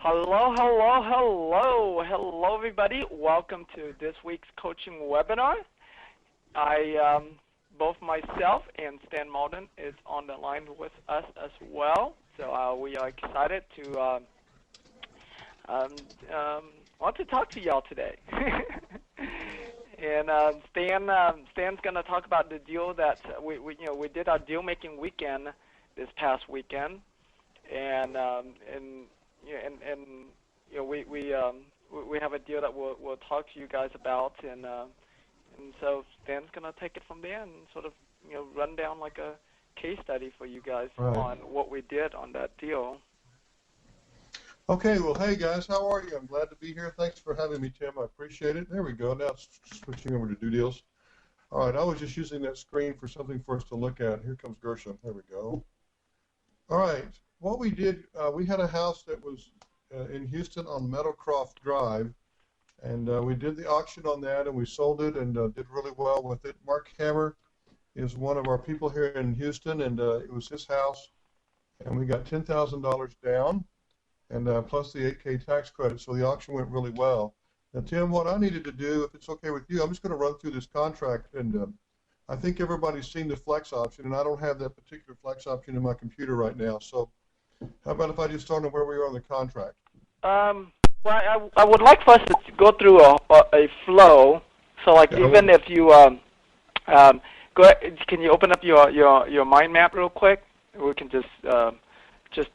Hello, hello, hello, hello, everybody. Welcome to this week's coaching webinar. Both myself and Stan Malden is on the line with us as well. So we are excited to um, want to talk to y'all today. And Stan's gonna talk about the deal that we did our deal making weekend this past weekend, and we have a deal that we'll talk to you guys about, and so Stan's gonna take it from there and sort of run down like a case study for you guys on what we did on that deal. Okay, well, hey guys, how are you? I'm glad to be here. Thanks for having me, Tim. I appreciate it. There we go. Now it's switching over to Do Deals. All right, I was just using that screen for something for us to look at. Here comes Gershom. There we go. All right, what we did, we had a house that was in Houston on Meadowcroft Drive, and we did the auction on that, and we sold it and did really well with it. Mark Hammer is one of our people here in Houston, and it was his house, and we got $10,000 down, and plus the 8K tax credit, so the auction went really well. Now, Tim, what I needed to do, if it's okay with you, I'm just going to run through this contract, and I think everybody's seen the flex option, and I don't have that particular flex option in my computer right now, so how about if I just start on where we are on the contract? Well, I would like for us to go through a flow, so like even if you, go ahead, can you open up your mind map real quick? We can just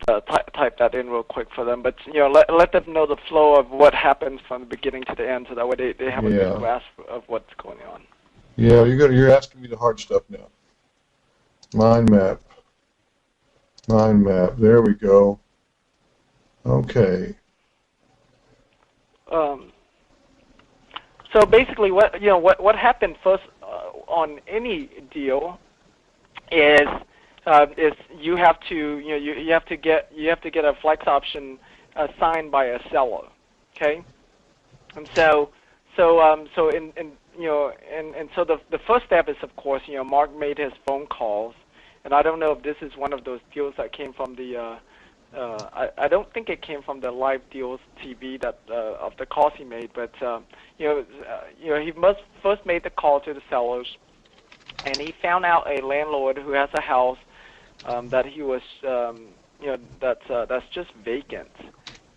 type that in real quick for them, but let them know the flow of what happens from the beginning to the end, so that way they have a good grasp of what's going on. Yeah, you're asking me the hard stuff now. Mind map. There we go. Okay. So basically, what happened first on any deal is you have to you have to get a flex option signed by a seller, okay? And so the first step is, of course, Mark made his phone calls, and I don't know if this is one of those deals that came from the I don't think it came from the Live Deals TV that of the calls he made, but he first made the call to the sellers, and he found out a landlord who has a house that he was that's just vacant.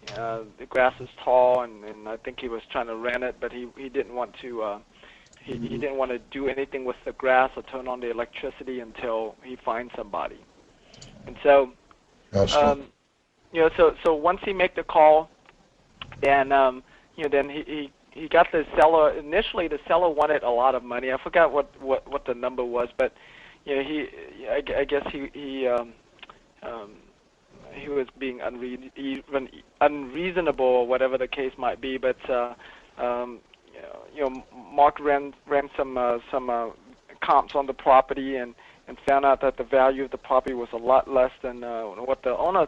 The grass is tall, and I think he was trying to rent it, but he didn't want to. He didn't want to do anything with the grass or turn on the electricity until he finds somebody. And so, so once he made the call, then then he got the seller. Initially, the seller wanted a lot of money. I forgot what the number was, but I guess he was being unreasonable or whatever the case might be. But Mark ran some comps on the property and found out that the value of the property was a lot less than what the owner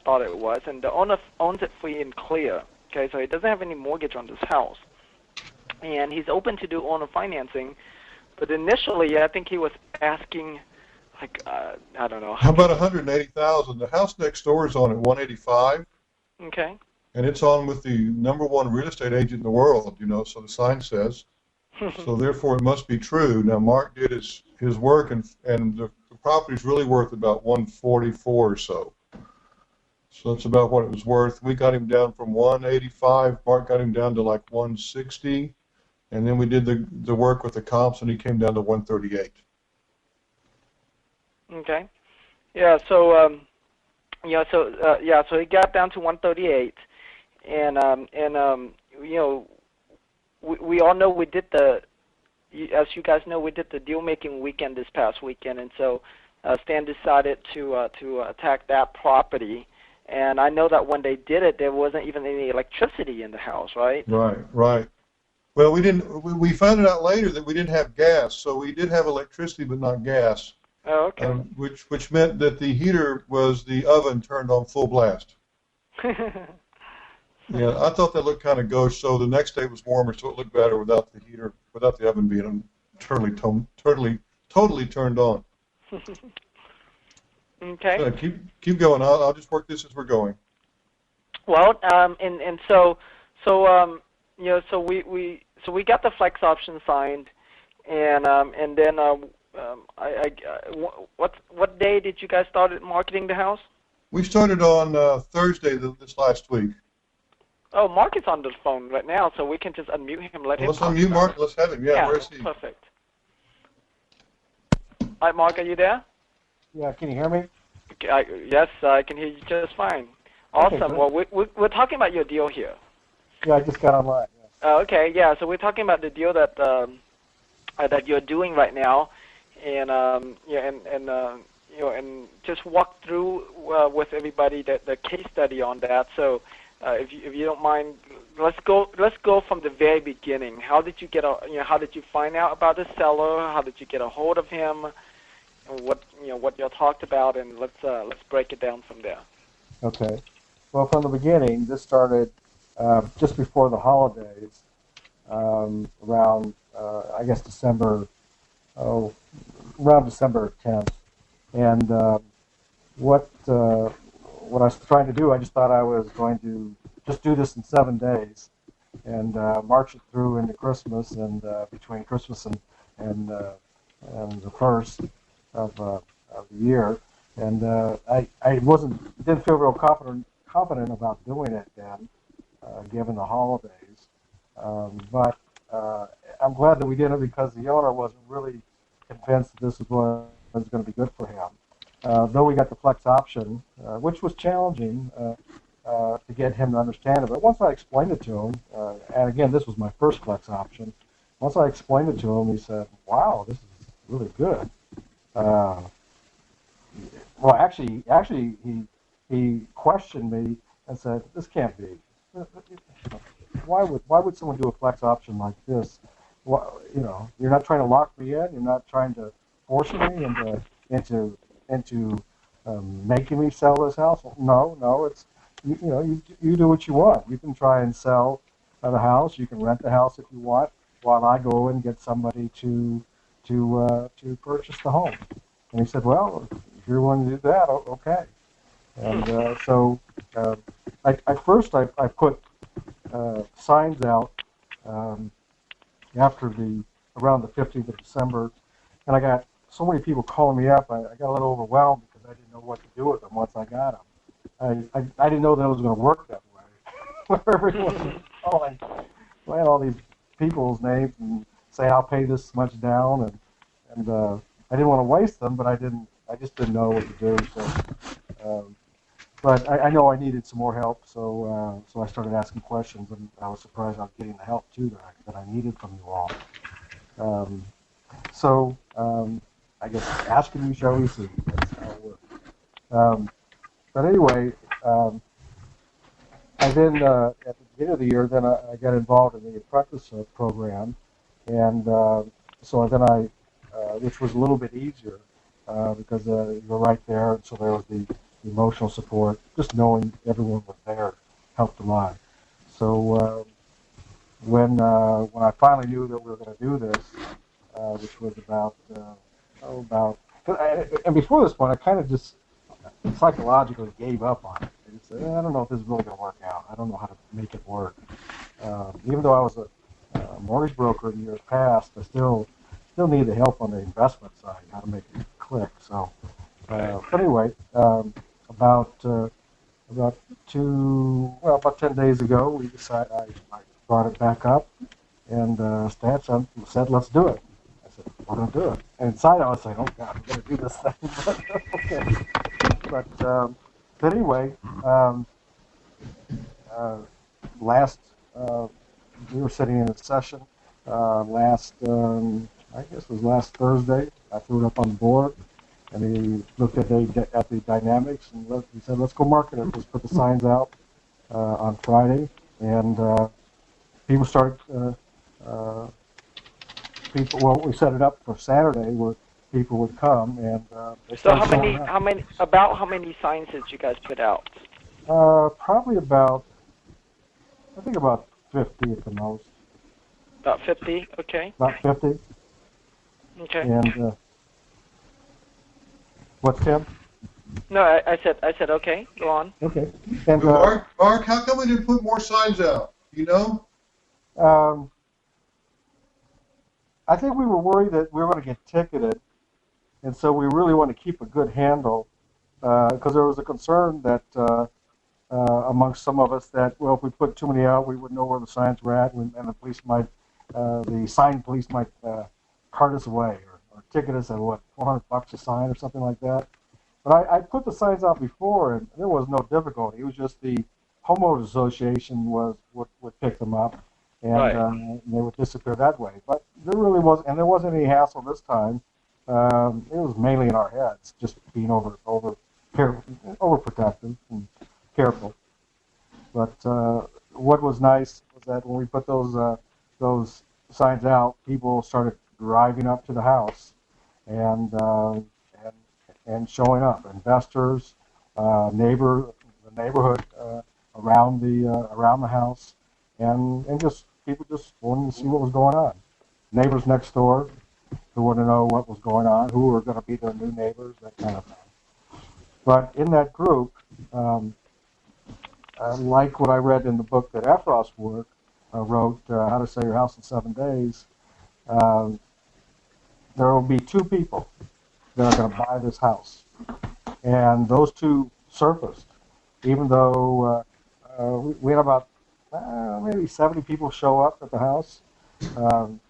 thought it was, and the owner owns it free and clear. Okay, so he doesn't have any mortgage on this house, and he's open to do owner financing. But initially, I think he was asking, like, I don't know. How about $180,000? The house next door is on at 185. Okay. And it's on with the #1 real estate agent in the world, so the sign says. So therefore, it must be true. Now, Mark did his work, and the property's really worth about 144 or so. So that's about what it was worth. We got him down from 185. Mark got him down to like 160. And then we did the work with the comps, and he came down to 138. Okay. Yeah. So so he got down to 138, and we all know we did as you guys know, we did the deal making weekend this past weekend, and so Stan decided to attack that property. And I know that when they did it, there wasn't even any electricity in the house, right? Right. Well, we found it out later that we didn't have gas, so we did have electricity but not gas. Oh, okay. Which meant that the heater was the oven turned on full blast. Yeah, I thought that looked kind of gauche, so the next day was warmer, so it looked better without the heater, without the oven being totally turned on. Okay. Keep going. I'll just work this as we're going. Well, and so we got the flex option signed, and then what day did you guys start marketing the house? We started on Thursday this last week. Oh, Mark is on the phone right now, so we can just unmute him, let him Let's talk unmute about Mark. it. Let's have him. Yeah, where is he? Perfect. Hi, Mark, are you there? Yeah, can you hear me? Yes, I can hear you just fine. Awesome. Okay, Well, we're talking about your deal here. Yeah, I just got online. Yeah. Okay, yeah. So we're talking about the deal that that you're doing right now, and and just walk through with everybody the case study on that. So if you don't mind, let's go from the very beginning. How did you get how did you find out about the seller? How did you get a hold of him? And what you talked about, and let's break it down from there. Okay. Well, from the beginning, this started just before the holidays, around I guess around December 10th. And what I was trying to do, I just thought I was going to just do this in 7 days and march it through into Christmas, and between Christmas and the first of the year. And I didn't feel real confident about doing it then, given the holidays. But I'm glad that we did it, because the owner wasn't really convinced that this was going to be good for him. Though we got the flex option, which was challenging to get him to understand it. But once I explained it to him, and again, this was my first flex option, once I explained it to him, he said, "Wow, this is really good." Well, actually, he questioned me and said, "This can't be. Why would someone do a flex option like this? You're not trying to lock me in. You're not trying to force me into making me sell this house. No. It's you do what you want. You can try and sell the house. You can rent the house if you want, while I go and get somebody to purchase the home." And he said, "Well, if you're willing to do that, okay." And so first I put signs out around the 15th of December, and I got so many people calling me up. I got a little overwhelmed because I didn't know what to do with them once I got them. I didn't know that it was going to work that way. Where everyone was calling, I had all these people's names and saying, "I'll pay this much down," and I didn't want to waste them, but I just didn't know what to do. So, but I know I needed some more help, so I started asking questions, and I was surprised I was getting the help too that I needed from you all. I guess asking you shall receive. That's how it works. But anyway, I then at the beginning of the year, then I got involved in the apprentice program, and so then which was a little bit easier because you were right there, and so there was the emotional support. Just knowing everyone was there helped a lot. So when I finally knew that we were going to do this, which was about and before this point, I kind of just psychologically gave up on it. I just said, I don't know if this is really going to work out. I don't know how to make it work. Even though I was a mortgage broker in years past, I still needed help on the investment side, how to make it click. So, but anyway, about 10 days ago, we decided I brought it back up, and Stan said, "Let's do it." I said, "We're going to do it." And inside I was saying, "Oh God, we're going to do this thing." Okay. But anyway, last we were sitting in a session I guess it was last Thursday. I threw it up on the board, and he looked at the dynamics, and he said, "Let's go market it. Let's put the signs out on Friday." And people started. We set it up for Saturday where people would come, and they So started how many signs did you guys put out? Probably about 50 at the most. About 50, okay. About 50. Okay. And what's Tim? No, I said okay. Go on. Okay. And Mark, how come we didn't put more signs out? You know? um, I think we were worried that we were going to get ticketed, and so we really want to keep a good handle because there was a concern that amongst some of us that, well, if we put too many out, we wouldn't know where the signs were at, and the police might, the sign police might cart us away or ticket us at what, $400 a sign or something like that. But I put the signs out before, and there was no difficulty. It was just the homeowners association would pick them up, and Right. they would disappear that way. But there really wasn't, and there wasn't any hassle this time. It was mainly in our heads, just being overprotective and careful. But what was nice was that when we put those signs out, people started driving up to the house and and and showing up. Investors, the neighborhood around the house, and just people just wanted to see what was going on. Neighbors next door who wanted to know what was going on, who were going to be their new neighbors, that kind of thing. But in that group, like what I read in the book that Efros wrote, How to Sell Your House in 7 Days, um, there will be two people that are going to buy this house. And those two surfaced, even though we had about maybe 70 people show up at the house,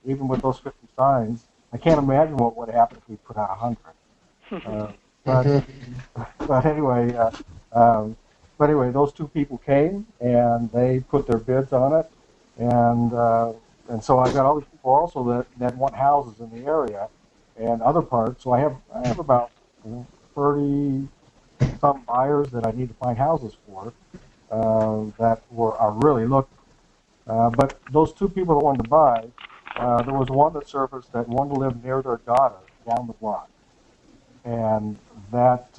even with those 50 signs. I can't imagine what would happen if we put out 100. But anyway, those two people came and they put their bids on it, and so I got all these people also that want houses in the area and other parts. So I have about 30 some buyers that I need to find houses for that are really looking. But those two people that wanted to buy, there was one that surfaced that wanted to live near their daughter down the block, and that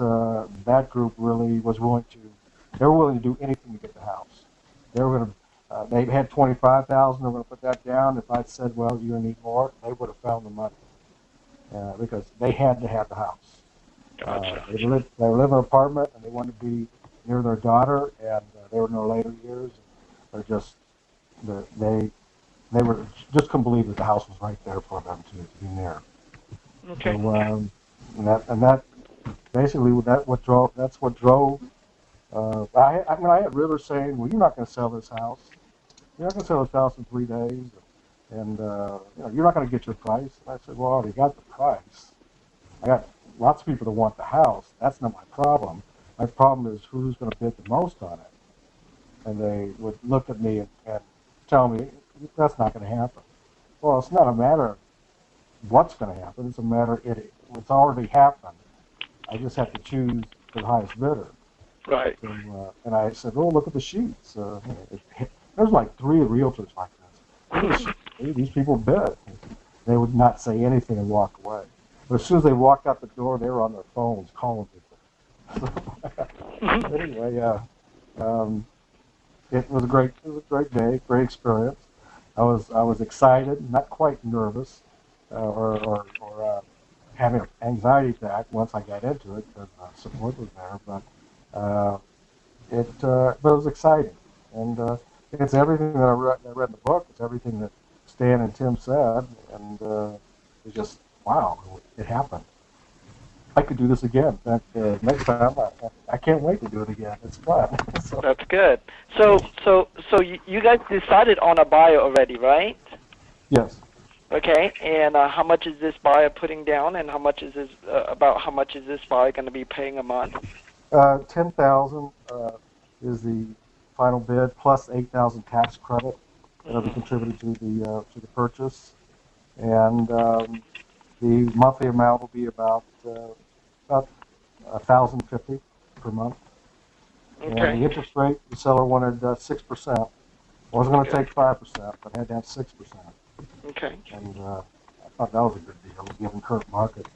group really was willing to. They were willing to do anything to get the house. They were going to. They had 25,000. They were going to put that down. If I'd said, "Well, you need more," they would have found the money because they had to have the house. Gotcha. They live in an apartment, and they wanted to be near their daughter, and they were in their later years. They're just they were just couldn't believe that the house was right there for them to be near. Okay. So and that basically that's what drove. I mean, I had realtors saying, "Well, you're not going to sell this house. You're not going to sell this house in 3 days, and you're not going to get your price." And I said, "Well, I already got the price. I got lots of people that want the house. That's not my problem. My problem is who's going to bid the most on it." And they would look at me and tell me, "That's not going to happen." Well, it's not a matter of what's going to happen. It's a matter it's already happened. I just have to choose the highest bidder. Right. So, and I said, "Oh, look at the sheets." There's like 3 realtors like this. These people bid. They would not say anything and walk away. But as soon as they walked out the door, they were on their phones calling people. Anyway, it was a great day, great experience. I was excited, not quite nervous, or having an anxiety attack once I got into it because support was there. But it was exciting, and it's everything that I read in the book. It's everything that Stan and Tim said, and it's just wow, it happened. I could do this again. In fact, next time I can't wait to do it again. It's fun. So, That's good. So you guys decided on a buyer already, right? yes. Okay. And how much is this buyer putting down, and how much is this how much is this buyer going to be paying a month? 10,000 is the final bid plus 8,000 tax credit that'll be contributed to the purchase, and the monthly amount will be about $1,050 per month. And Okay. the interest rate, the seller wanted 6%. Wasn't going to take 5%, but had to have 6%. Okay. And I thought that was a good deal given current market.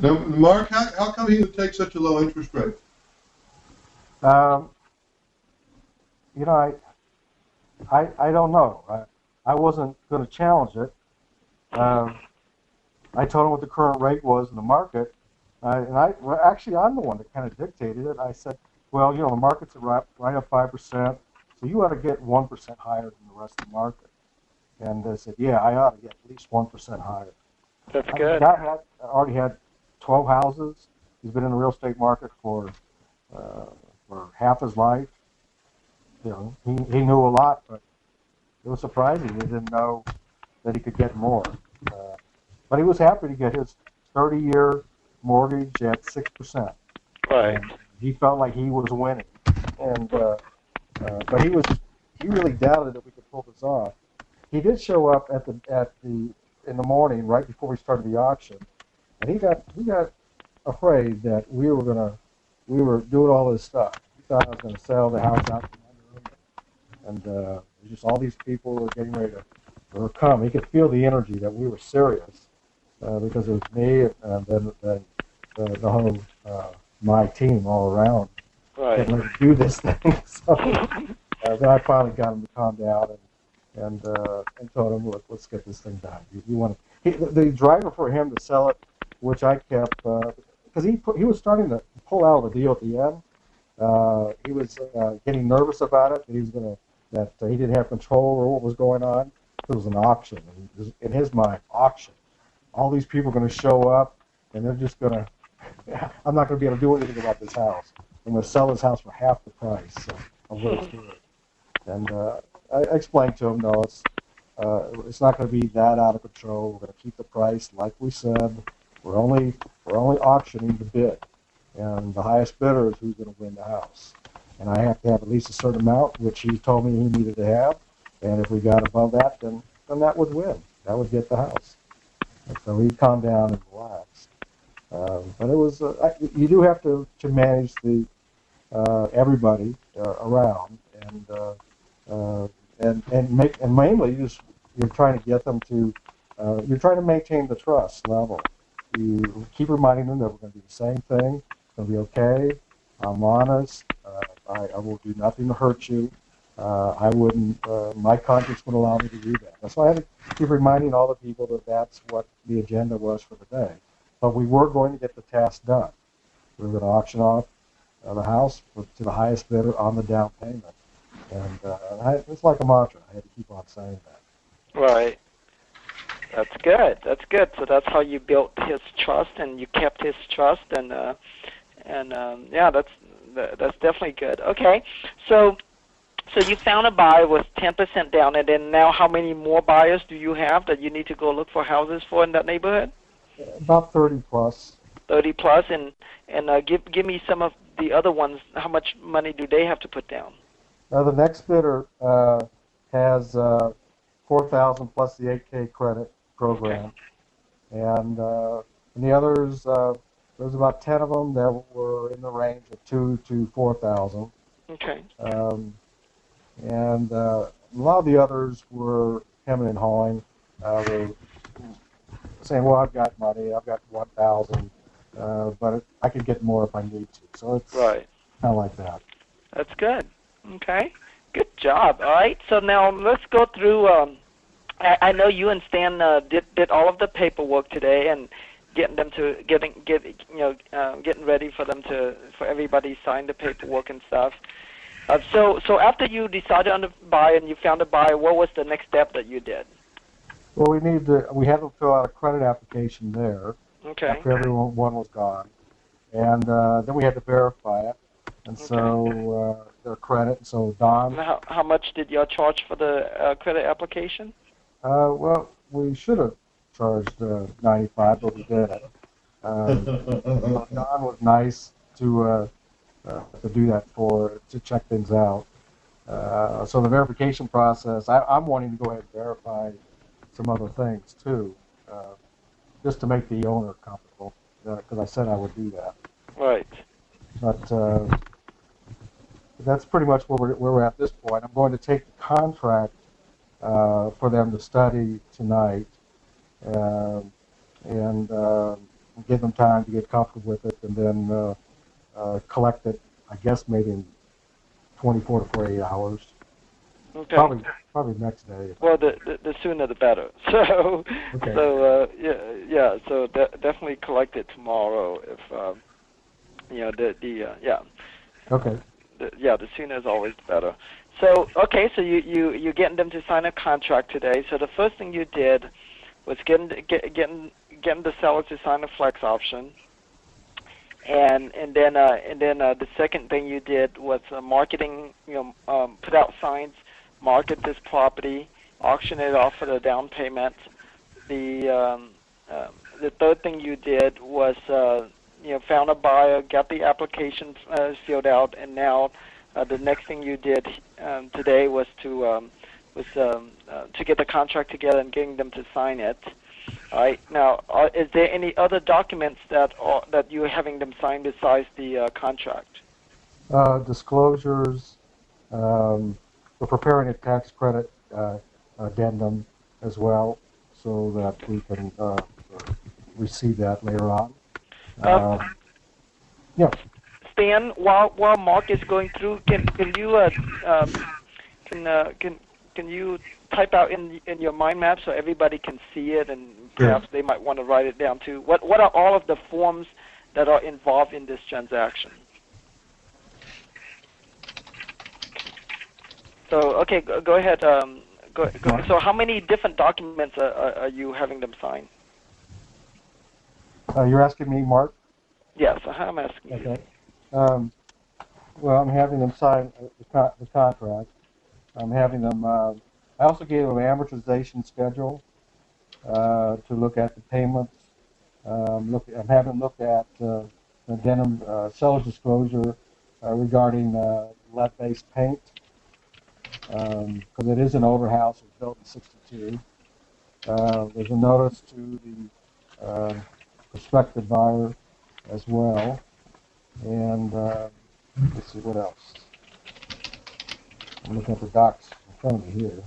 Now, Mark, how come he would take such a low interest rate? You know, I don't know. I wasn't going to challenge it. I told him what the current rate was in the market, Well, actually, I'm the one that kind of dictated it. I said, well, the market's right up 5%, so you ought to get 1% higher than the rest of the market. And they said, yeah, I ought to get at least 1% higher. That's The good. guy already had 12 houses. He's been in the real estate market uh, for half his life. He knew a lot, but it was surprising. He didn't know that he could get more. Uh, but he was happy to get his 30-year mortgage at 6%. Right. And he felt like he was winning. And but he really doubted that we could pull this off. He did show up in the morning right before we started the auction, and he got afraid that we were doing all this stuff. He thought I was going to sell the house out from under him, and just all these people were getting ready to come. He could feel the energy that we were serious because it was me and then the whole my team all around getting ready to do this thing. So then I finally got him to calm down and told him, look, let's get this thing done. You want the driver for him to sell it, which I kept because he was starting to pull out of the deal at the end. He was getting nervous about it. That he didn't have control over what was going on. It was an auction. And in his mind, auction. All these people are going to show up, and they're just going to. I'm not going to be able to do anything about this house. I'm going to sell this house for half the price of what it's worth. And I explained to him, no, it's not going to be that out of control. We're going to keep the price like we said. We're only auctioning the bid, and the highest bidder is who's going to win the house. And I have to have at least a certain amount, which he told me he needed to have. And if we got above that, then that would win. That would get the house. And so he calmed down and relaxed. But it was you do have to manage the everybody around and mainly you're trying to get them to you're trying to maintain the trust level. You keep reminding them that we're going to do the same thing. It's going to be okay. I'm honest. I will do nothing to hurt you. I wouldn't. My conscience would allow me to do that. That's why I had to keep reminding all the people that that's what the agenda was for the day. But we were going to get the task done. We were going to auction off the house to the highest bidder on the down payment. And it's like a mantra. I had to keep on saying that. Right. That's good. That's good. So that's how you built his trust, and you kept his trust, and yeah, that's definitely good. Okay, so you found a buyer with 10% down, and then now how many more buyers do you have that you need to go look for houses for in that neighborhood? About 30 plus. 30 plus, and give me some of the other ones. How much money do they have to put down? The next bidder has 4,000 plus the 8K credit program, okay. And the others, there's about 10 of them that were in the range of 2,000 to 4,000. Okay. And a lot of the others were hemming and hawing. Were saying, "Well, I've got money. I've got 1,000, but I could get more if I need to." So it's right. Kind of like that. That's good. Okay. Good job. All right. So now let's go through. I know you and Stan did all of the paperwork today and getting ready for everybody to sign the paperwork and stuff. So after you decided on the buyer and you found a buyer, what was the next step that you did? Well, we had to fill out a credit application there. Okay. After everyone was gone, and then we had to verify it, and okay. So their credit. So Don. How much did y'all charge for the credit application? Well, we should have charged $95, but we didn't. Don was nice to do that to check things out. So the verification process, I'm wanting to go ahead and verify some other things too, just to make the owner comfortable, because I said I would do that. Right. But that's pretty much where we're at this point. I'm going to take the contract for them to study tonight, and give them time to get comfortable with it, and then collect it, I guess, maybe in 24 to 48 hours. Okay. Probably next day. Well, the sooner the better. So, Okay. yeah. So definitely collect it tomorrow. If yeah. Okay. The sooner is always the better. So okay, so you're getting them to sign a contract today. So the first thing you did was getting the seller to sign a flex option, and then the second thing you did was marketing. Put out signs, market this property, auction it off for the down payment. The third thing you did was found a buyer, got the application filled out, and now the next thing you did today was to get the contract together and getting them to sign it. All right. Now, is there any other documents that you're having them sign besides the contract? Disclosures. We're preparing a tax credit addendum as well, so that we can receive that later on. Yeah. Stan, while Mark is going through, can you type out in your mind map so everybody can see it, and perhaps they might want to write it down too? What are all of the forms that are involved in this transaction? So okay, go ahead. Go. So how many different documents are you having them sign? You're asking me, Mark? Yes, I'm asking you. Okay. Well, I'm having them sign the contract. I'm having them. I also gave them an amortization schedule to look at the payments. I'm having them look at the addendum seller's disclosure regarding lead-based paint, because it is an older house. It was built in '62. There's a notice to the prospective buyer as well, and let's see what else. I'm looking at the docs in front of me here.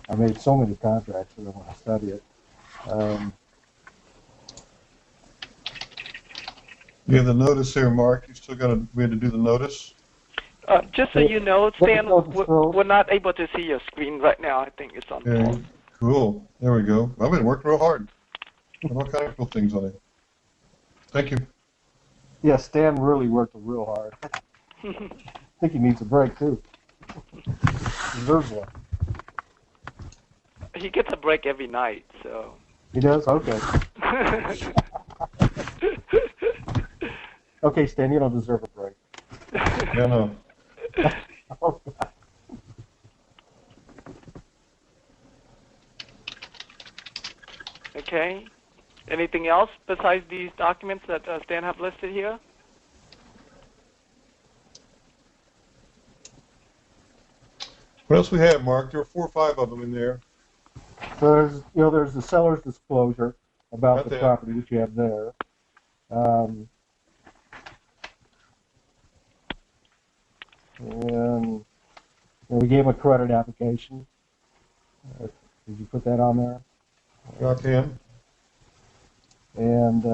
I made so many contracts that I want to study it. You have the notice here, Mark. We had to do the notice. Just so you know, Stan, we're not able to see your screen right now. I think it's on pause. Cool. There we go. I've been working real hard. All kinds of cool things on it. Thank you. Yeah, Stan really worked real hard. I think he needs a break too. Deserves one. He gets a break every night, so. He does? Okay. Okay, Stan, you don't deserve a break. Yeah, no. Okay. Anything else besides these documents that Stan have listed here? What else we have, Mark? There were 4 or 5 of them in there. So there's the seller's disclosure about the property, which you have there. And we gave him a credit application. Did you put that on there? I can. And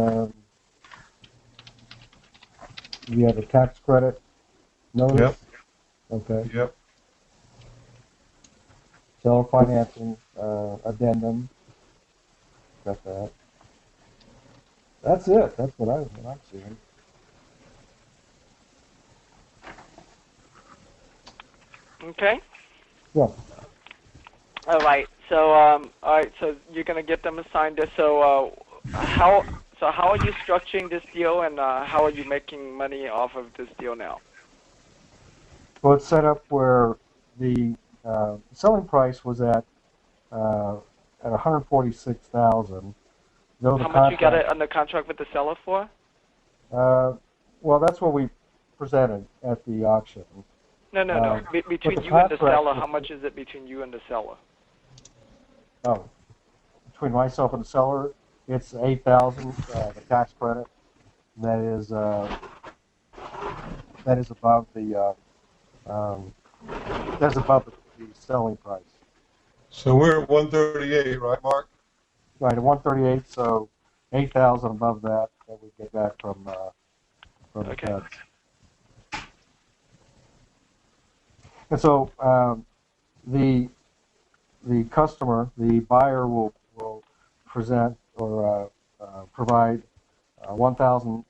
you have a tax credit notice? Yep. Okay. Yep. Seller financing addendum. Got that. That's it. That's what I'm seeing. Okay. Yeah. All right. So So you're gonna get them assigned this. So how are you structuring this deal, and how are you making money off of this deal now? Well, it's set up where the selling price was at $146,000. How much you got it under contract with the seller for? Well, that's what we presented at the auction. No. Between you and the seller, how much is it between you and the seller? Oh, between myself and the seller, it's $8,000. The tax credit. That is above the that's above the selling price. So we're at 138, right, Mark? Right, at 138. So 8,000 above that we get back from the cuts. And so the customer, the buyer will present or provide $1,000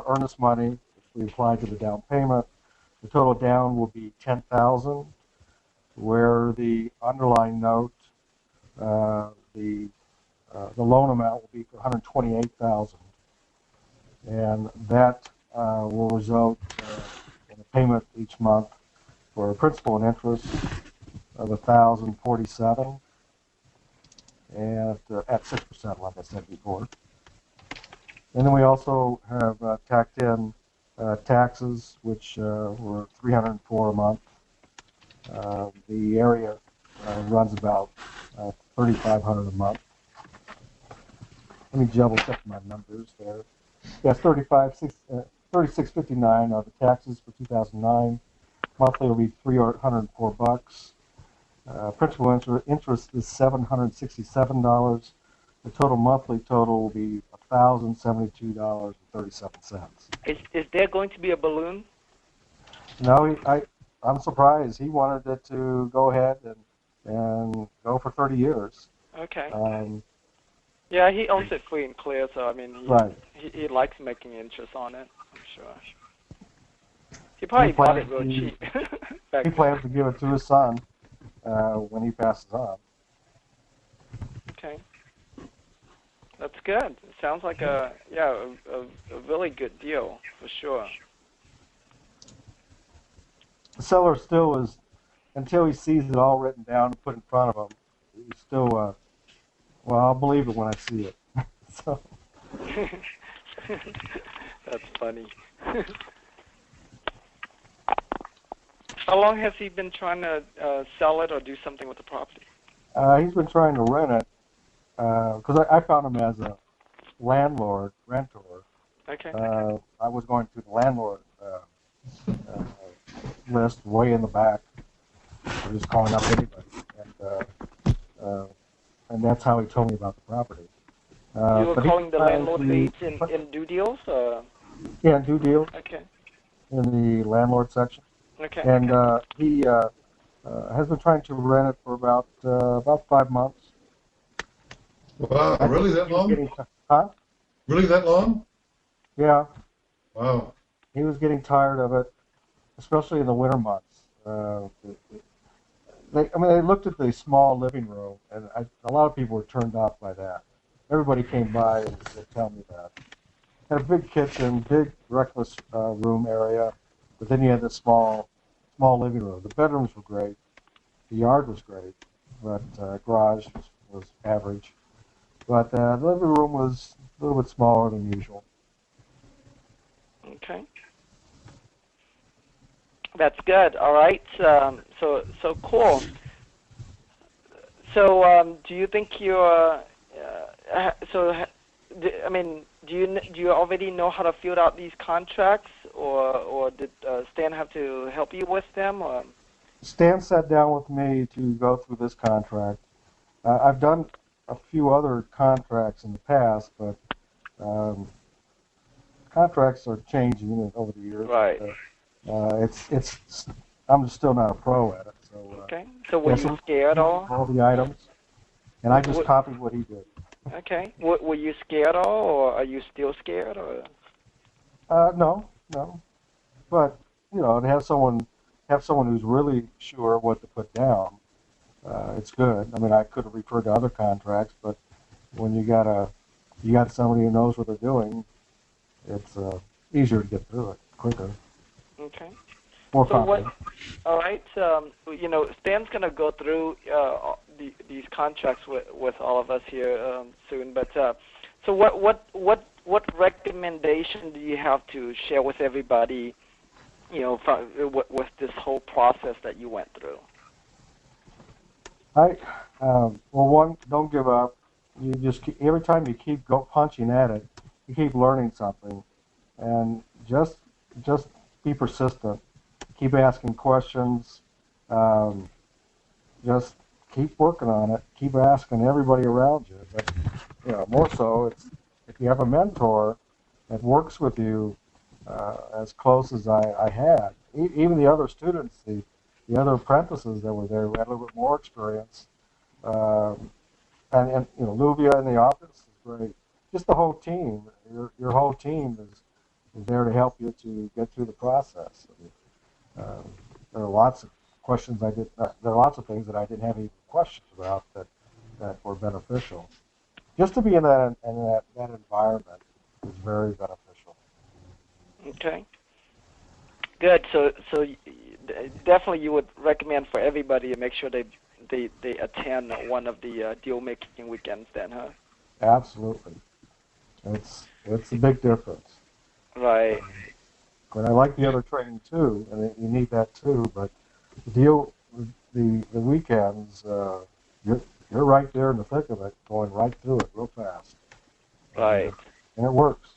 earnest money, which we apply to the down payment. The total down will be $10,000, where the underlying note, the loan amount will be for $128,000, and that will result in a payment each month for principal and interest of $1,047, and at 6%, like I said before. And then we also have tacked in taxes, which were $304 a month. The area runs about $3,500 a month. Let me double check my numbers there. Yes, $36.59 are the taxes for 2009. Monthly will be $304. Principal interest is $767. The total monthly total will be $1,072.37. Is there going to be a balloon? No, I'm surprised. He wanted it to go ahead and go for 30 years. Okay. Yeah, he owns it free and clear, so I mean, he likes making interest on it, I'm sure. He probably bought it real cheap. He plans to give it to his son when he passes on. Okay. That's good. It sounds like a really good deal, for sure. The seller still is, until he sees it all written down and put in front of him, he's still, well, I'll believe it when I see it. So. That's funny. How long has he been trying to sell it or do something with the property? He's been trying to rent it, because I found him as a landlord, rentor. Okay. I was going through the landlord list way in the back. I was just calling up anybody, and that's how he told me about the property. You were calling the landlord leads in Do Deals? Yeah, Do Deals. Okay. In the landlord section. Okay. And he has been trying to rent it for about 5 months. Wow, really that long? Huh? Really that long? Yeah. Wow. He was getting tired of it, especially in the winter months. They looked at the small living room, and a lot of people were turned off by that. Everybody came by and would tell me that. Had a big kitchen, big breakfast room area, but then you had the small living room. The bedrooms were great. The yard was great, but garage was average. But the living room was a little bit smaller than usual. Okay. That's good. All right. So cool. So do you think you're? Do you already know how to fill out these contracts, or did Stan have to help you with them? Or? Stan sat down with me to go through this contract. I've done a few other contracts in the past, but contracts are changing over the years. Right. I'm just still not a pro at it. So. Okay. So were you scared all? All the items, and I just copied what he did. Okay. Were you scared all, or are you still scared? Or? No. But to have someone who's really sure what to put down, it's good. I mean, I could have referred to other contracts, but when you got somebody who knows what they're doing, it's easier to get through it quicker. Okay. More so confident. All right. Stan's gonna go through these contracts with all of us here soon. But so what recommendation do you have to share with everybody? With this whole process that you went through. One, don't give up. You just every time you keep punching at it, you keep learning something, and just be persistent. Keep asking questions. Just keep working on it. Keep asking everybody around you. But more so, it's if you have a mentor that works with you as close as I had. Even the other students, the the other apprentices that were there who had a little bit more experience. Um, and Luvia in the office is great. Just the whole team. Your whole team is there to help you to get through the process. There are lots of questions there are lots of things that I didn't have any questions about that were beneficial. Just to be in that environment is very beneficial. Okay. Good. So definitely you would recommend for everybody to make sure they attend one of the deal making weekends then, huh? Absolutely. It's a big difference. Right. But I like the other training too, and you need that too. But the weekends, you're right there in the thick of it, going right through it real fast. Right. And it works.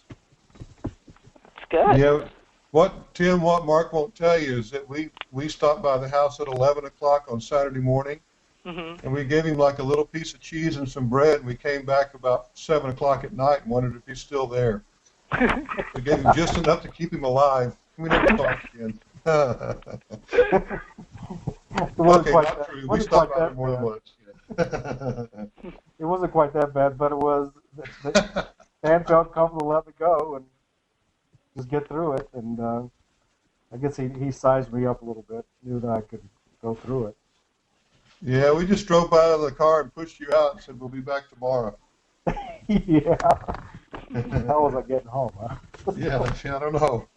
That's good. Yeah. What Mark won't tell you is that we stopped by the house at 11 o'clock on Saturday morning, Mm-hmm. and we gave him like a little piece of cheese and some bread, and we came back about 7 o'clock at night and wondered if he's still there. We gave him just enough to keep him alive. We never talked again. It wasn't Okay, quite not that, true. We wasn't stopped quite by that more than bad. once. It wasn't quite that bad, but it was. Dan felt comfortable to let me go and just get through it, and I guess he sized me up a little bit, knew that I could go through it. Yeah, we just drove by the car and pushed you out and said we'll be back tomorrow. Yeah. How was I getting home, huh? Yeah, I don't know.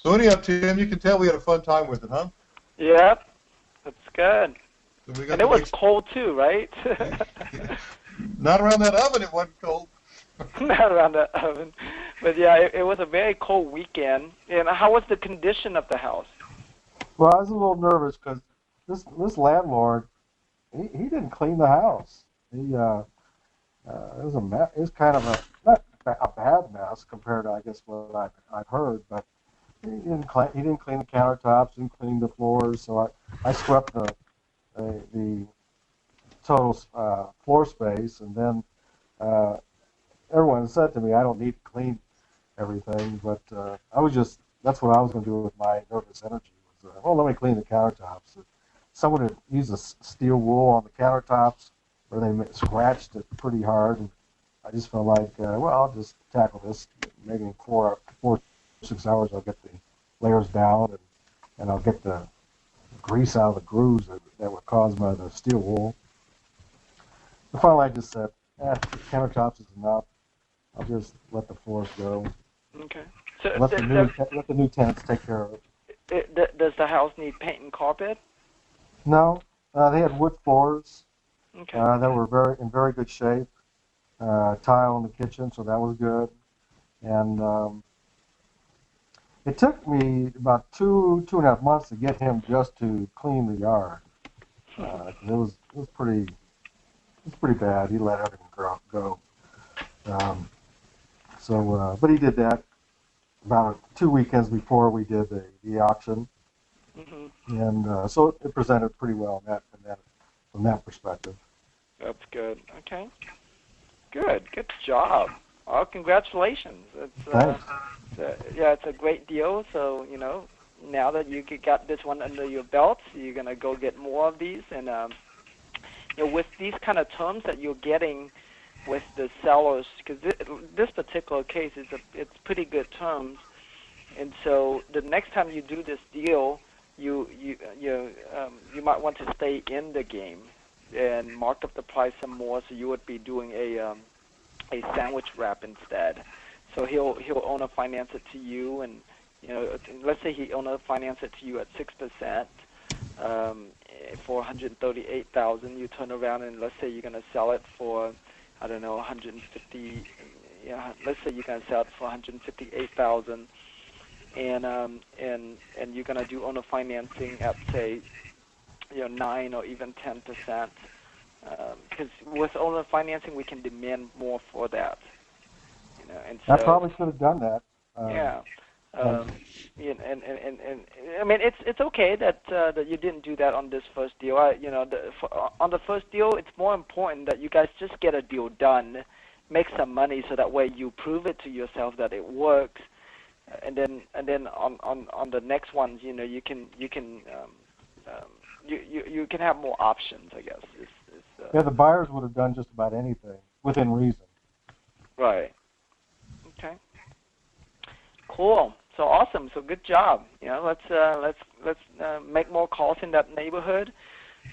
So anyhow, Tim, you can tell we had a fun time with it, huh? Yep. That's good. So we got And to it was make- cold too, right? Not around that oven, it wasn't cold. Not around the oven. But yeah, it was a very cold weekend. And how was the condition of the house? Well, I was a little nervous because this landlord, he didn't clean the house. It was a mess. It was kind of not a bad mess compared to I guess what I've heard, but he didn't clean the countertops, didn't clean the floors. So I swept the total floor space, and then everyone said to me I don't need to clean everything, but that's what I was going to do with my nervous energy. Let me clean the countertops. Someone had used a steel wool on the countertops where they scratched it pretty hard, and I just felt like, I'll just tackle this. Maybe in 4 or 6 hours I'll get the layers down, and I'll get the grease out of the grooves that were caused by the steel wool. And finally I just said, countertops is enough. I'll just let the floors go. Okay. So Let the new tenants take care of it. does the house need paint and carpet? No, they had wood floors Okay. that were in very good shape. Tile in the kitchen, so that was good. And it took me about two and a half months to get him just to clean the yard. It was pretty bad. He let everything go. But he did that about 2 weekends before we did the auction. Mm-hmm. And so it presented pretty well from that perspective. That's good. Okay. Good job. Well, congratulations. Thanks. It's a great deal. So, now that you got this one under your belt, you're going to go get more of these. And, with these kind of terms that you're getting with the sellers, because this particular case, it's pretty good terms. And so the next time you do this deal, you might want to stay in the game and mark up the price some more. So you would be doing a sandwich wrap instead. So he'll owner finance it to you, and let's say he owner finance it to you at 6%. For $138,000, you turn around and let's say you're going to sell it for, I don't know, 150. Let's say you're going to sell it for $158,000. And you're going to do owner financing at, say, 9 or even 10%. Because with owner financing, we can demand more for that. And so, I probably should have done that. And I mean, it's okay that you didn't do that on this first deal. On the first deal, it's more important that you guys just get a deal done, make some money, so that way you prove it to yourself that it works. and then on the next ones, you know, you can you can have more options, I guess. Yeah, the buyers would have done just about anything within reason. Right. Okay. Cool. So awesome. So good job. You know, let's make more calls in that neighborhood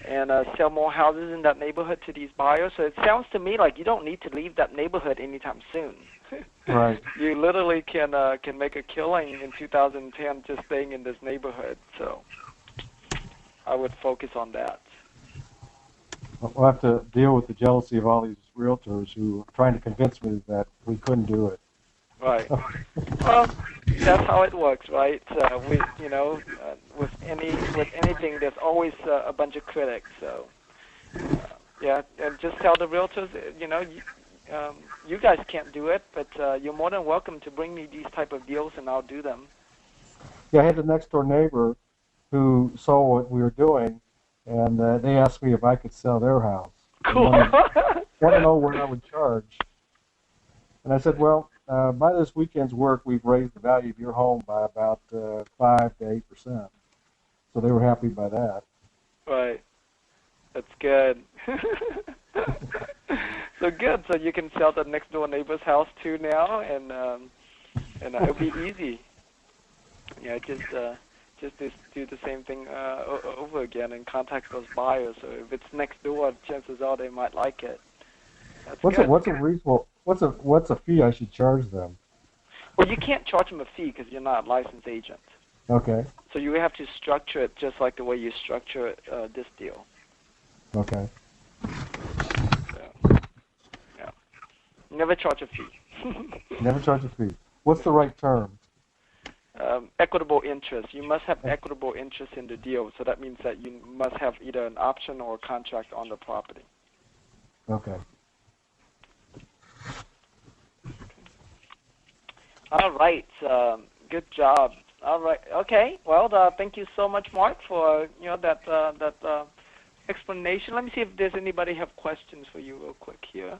and sell more houses in that neighborhood to these buyers. So it sounds to me like you don't need to leave that neighborhood anytime soon. Right. You literally can make a killing in 2010 just staying in this neighborhood. So I would focus on that. We'll have to deal with the jealousy of all these realtors who are trying to convince me that we couldn't do it. Right. Well, that's how it works, right? With anything, there's always a bunch of critics. So, yeah, and just tell the realtors, you guys can't do it, but you're more than welcome to bring me these type of deals, and I'll do them. Yeah, I had a next door neighbor who saw what we were doing, and they asked me if I could sell their house. Cool. Want to know what I would charge. And I said, well, by this weekend's work, we've raised the value of your home by about 5 to 8%. So they were happy by that. Right. That's good. So good. So you can sell the next door neighbor's house too now, and it'll be easy. Yeah, just do the same thing over again and contact those buyers. So if it's next door, chances are they might like it. That's good. What's a fee I should charge them? Well, you can't charge them a fee because you're not a licensed agent. Okay. So you have to structure it just like the way you structure this deal. Okay. So, yeah. Never charge a fee. Never charge a fee. What's the right term? Equitable interest. You must have equitable interest in the deal. So that means that you must have either an option or a contract on the property. Okay. All right. Good job. All right. Okay. Well, thank you so much, Mark, for that explanation. Let me see if there's anybody have questions for you real quick here.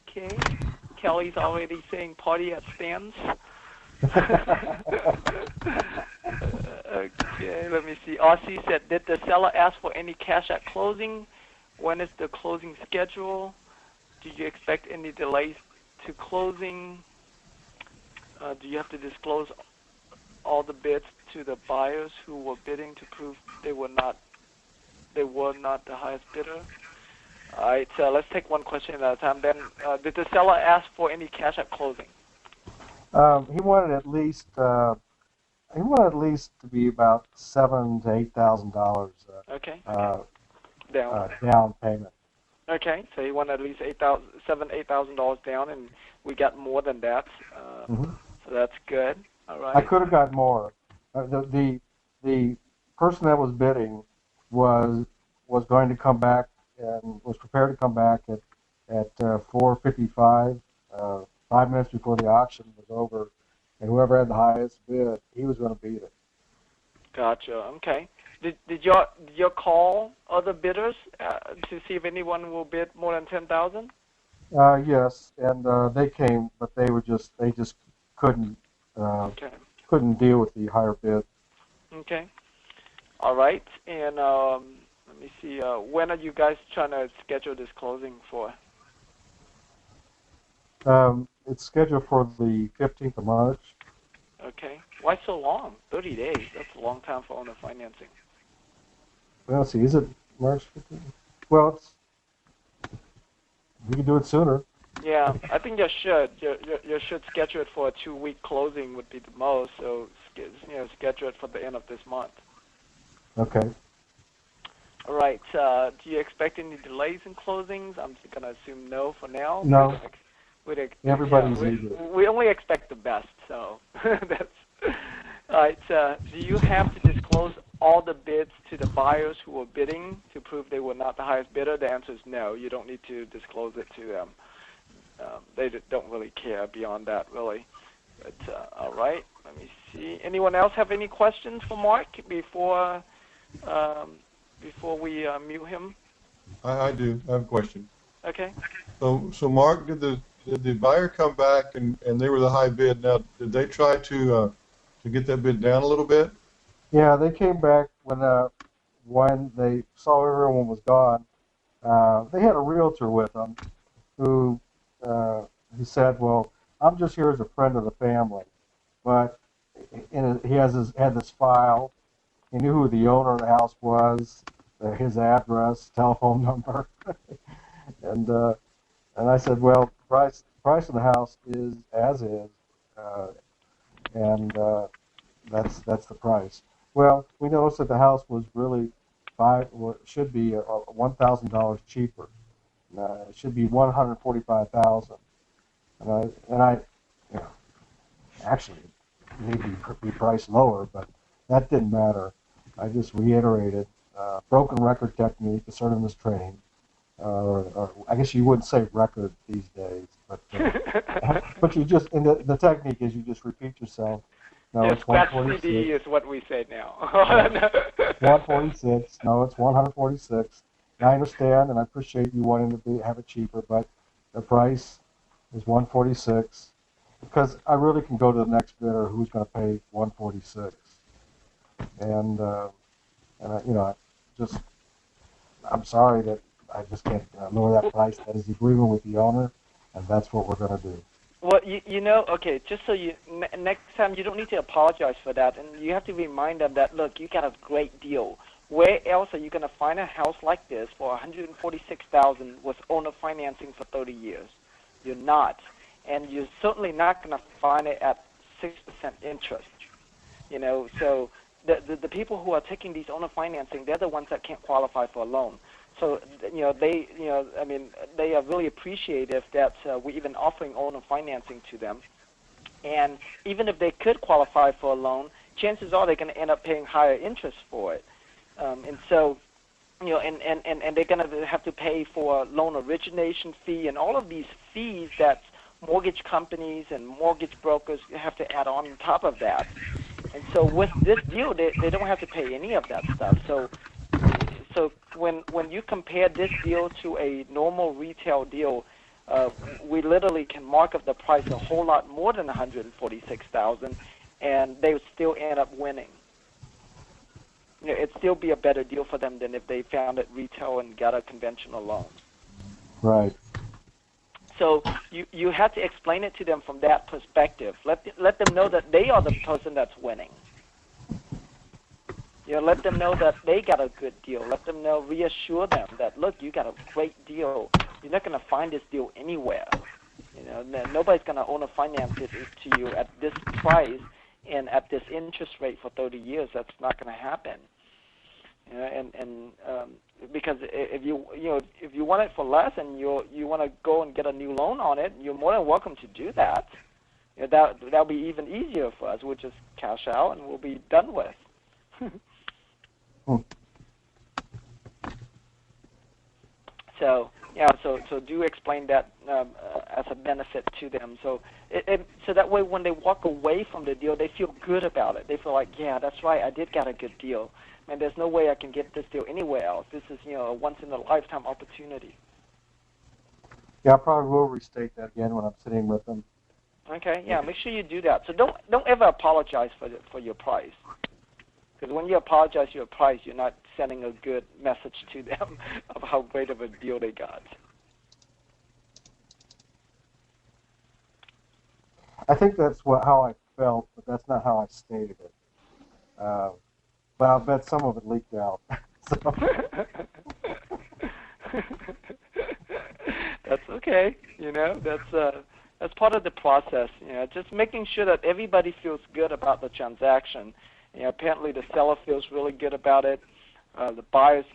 Okay. Kelly's already saying party at Stan's. Okay. Let me see. RC said, did the seller ask for any cash at closing? When is the closing schedule? Do you expect any delays to closing? Do you have to disclose all the bids to the buyers who were bidding to prove they were not the highest bidder? All right, so let's take one question at a time. Then, did the seller ask for any cash at closing? He wanted at least to be about $7,000 to $8,000. Okay. Down payment. Okay, so he wanted at least $8,000 down, and we got more than that. So that's good. All right. I could have got more. The person that was bidding was going to come back and was prepared to come back at 4:55, 5 minutes before the auction was over, and whoever had the highest bid, he was going to beat it. Gotcha. Okay. Did you call other bidders to see if anyone will bid more than 10,000? Yes, and they came, but they just couldn't Okay. couldn't deal with the higher bid. Okay. All right. And let me see. When are you guys trying to schedule this closing for? It's scheduled for the 15th of March. Okay. Why so long? 30 days. That's a long time for owner financing. Well, let's see. Is it March 15th? Well, we can do it sooner. Yeah, I think you should. You should schedule it for a 2-week closing would be the most. So schedule it for the end of this month. Okay. All right. Do you expect any delays in closings? I'm going to assume no for now. No. Everybody's yeah, eager. We only expect the best. So that's all right. Do you have to disclose all the bids to the buyers who were bidding to prove they were not the highest bidder? The answer is no. You don't need to disclose it to them. They don't really care beyond that, really. But all right, let me see. Anyone else have any questions for Mark before we mute him? I do. I have a question. Okay. So Mark, did the did the buyer come back and they were the high bid? Now, did they try to get that bid down a little bit? Yeah, they came back when they saw everyone was gone. They had a realtor with them who he said, "Well, I'm just here as a friend of the family," but he had this file. He knew who the owner of the house was, his address, telephone number, and I said, "Well, price of the house is as is, uh, and that's the price." Well, we noticed that the house was really should be $1,000 cheaper. It should be 145,000, and I, you know, actually maybe be priced lower, but that didn't matter. I just reiterated broken record technique, assertiveness training, or I guess you wouldn't say record these days, but but you just and the technique is you just repeat yourself. No, Yes, it's scratch 146. CD is what we say now. 146. No, it's 146. And I understand and I appreciate you wanting to have it cheaper, but the price is 146 because I really can go to the next bidder who's going to pay 146. And I'm sorry that I just can't lower that price. That is the agreement with the owner, and that's what we're going to do. Well, okay, just so next time you don't need to apologize for that, and you have to remind them that, look, you got a great deal. Where else are you going to find a house like this for $146,000 with owner financing for 30 years? You're not, and you're certainly not going to find it at 6% interest. So the people who are taking these owner financing, they're the ones that can't qualify for a loan. So, they are really appreciative that we're even offering owner financing to them. And even if they could qualify for a loan, chances are they're going to end up paying higher interest for it. And so, and they're going to have to pay for a loan origination fee and all of these fees that mortgage companies and mortgage brokers have to add on top of that. And so with this deal, they don't have to pay any of that stuff. So when you compare this deal to a normal retail deal, we literally can mark up the price a whole lot more than $146,000, and they would still end up winning. It'd still be a better deal for them than if they found it retail and got a conventional loan. Right. So you have to explain it to them from that perspective. Let them know that they are the person that's winning. Let them know that they got a good deal. Let them know, reassure them that, look, you got a great deal. You're not going to find this deal anywhere. Nobody's going to owner finance it to you at this price and at this interest rate for 30 years. That's not going to happen. Because if you want it for less and you want to go and get a new loan on it, you're more than welcome to do that. That'll be even easier for us. We'll just cash out and we'll be done with. So do explain that as a benefit to them. So that way, when they walk away from the deal, they feel good about it. They feel like, yeah, that's right, I did get a good deal. And there's no way I can get this deal anywhere else. This is a once in a lifetime opportunity. Yeah, I probably will restate that again when I'm sitting with them. Okay, yeah, make sure you do that. So don't ever apologize for your price. Because when you apologize for your price, you're not sending a good message to them of how great of a deal they got. I think that's how I felt, but that's not how I stated it. But I'll bet some of it leaked out. That's okay. That's part of the process. Just making sure that everybody feels good about the transaction. Apparently the seller feels really good about it. The buyers,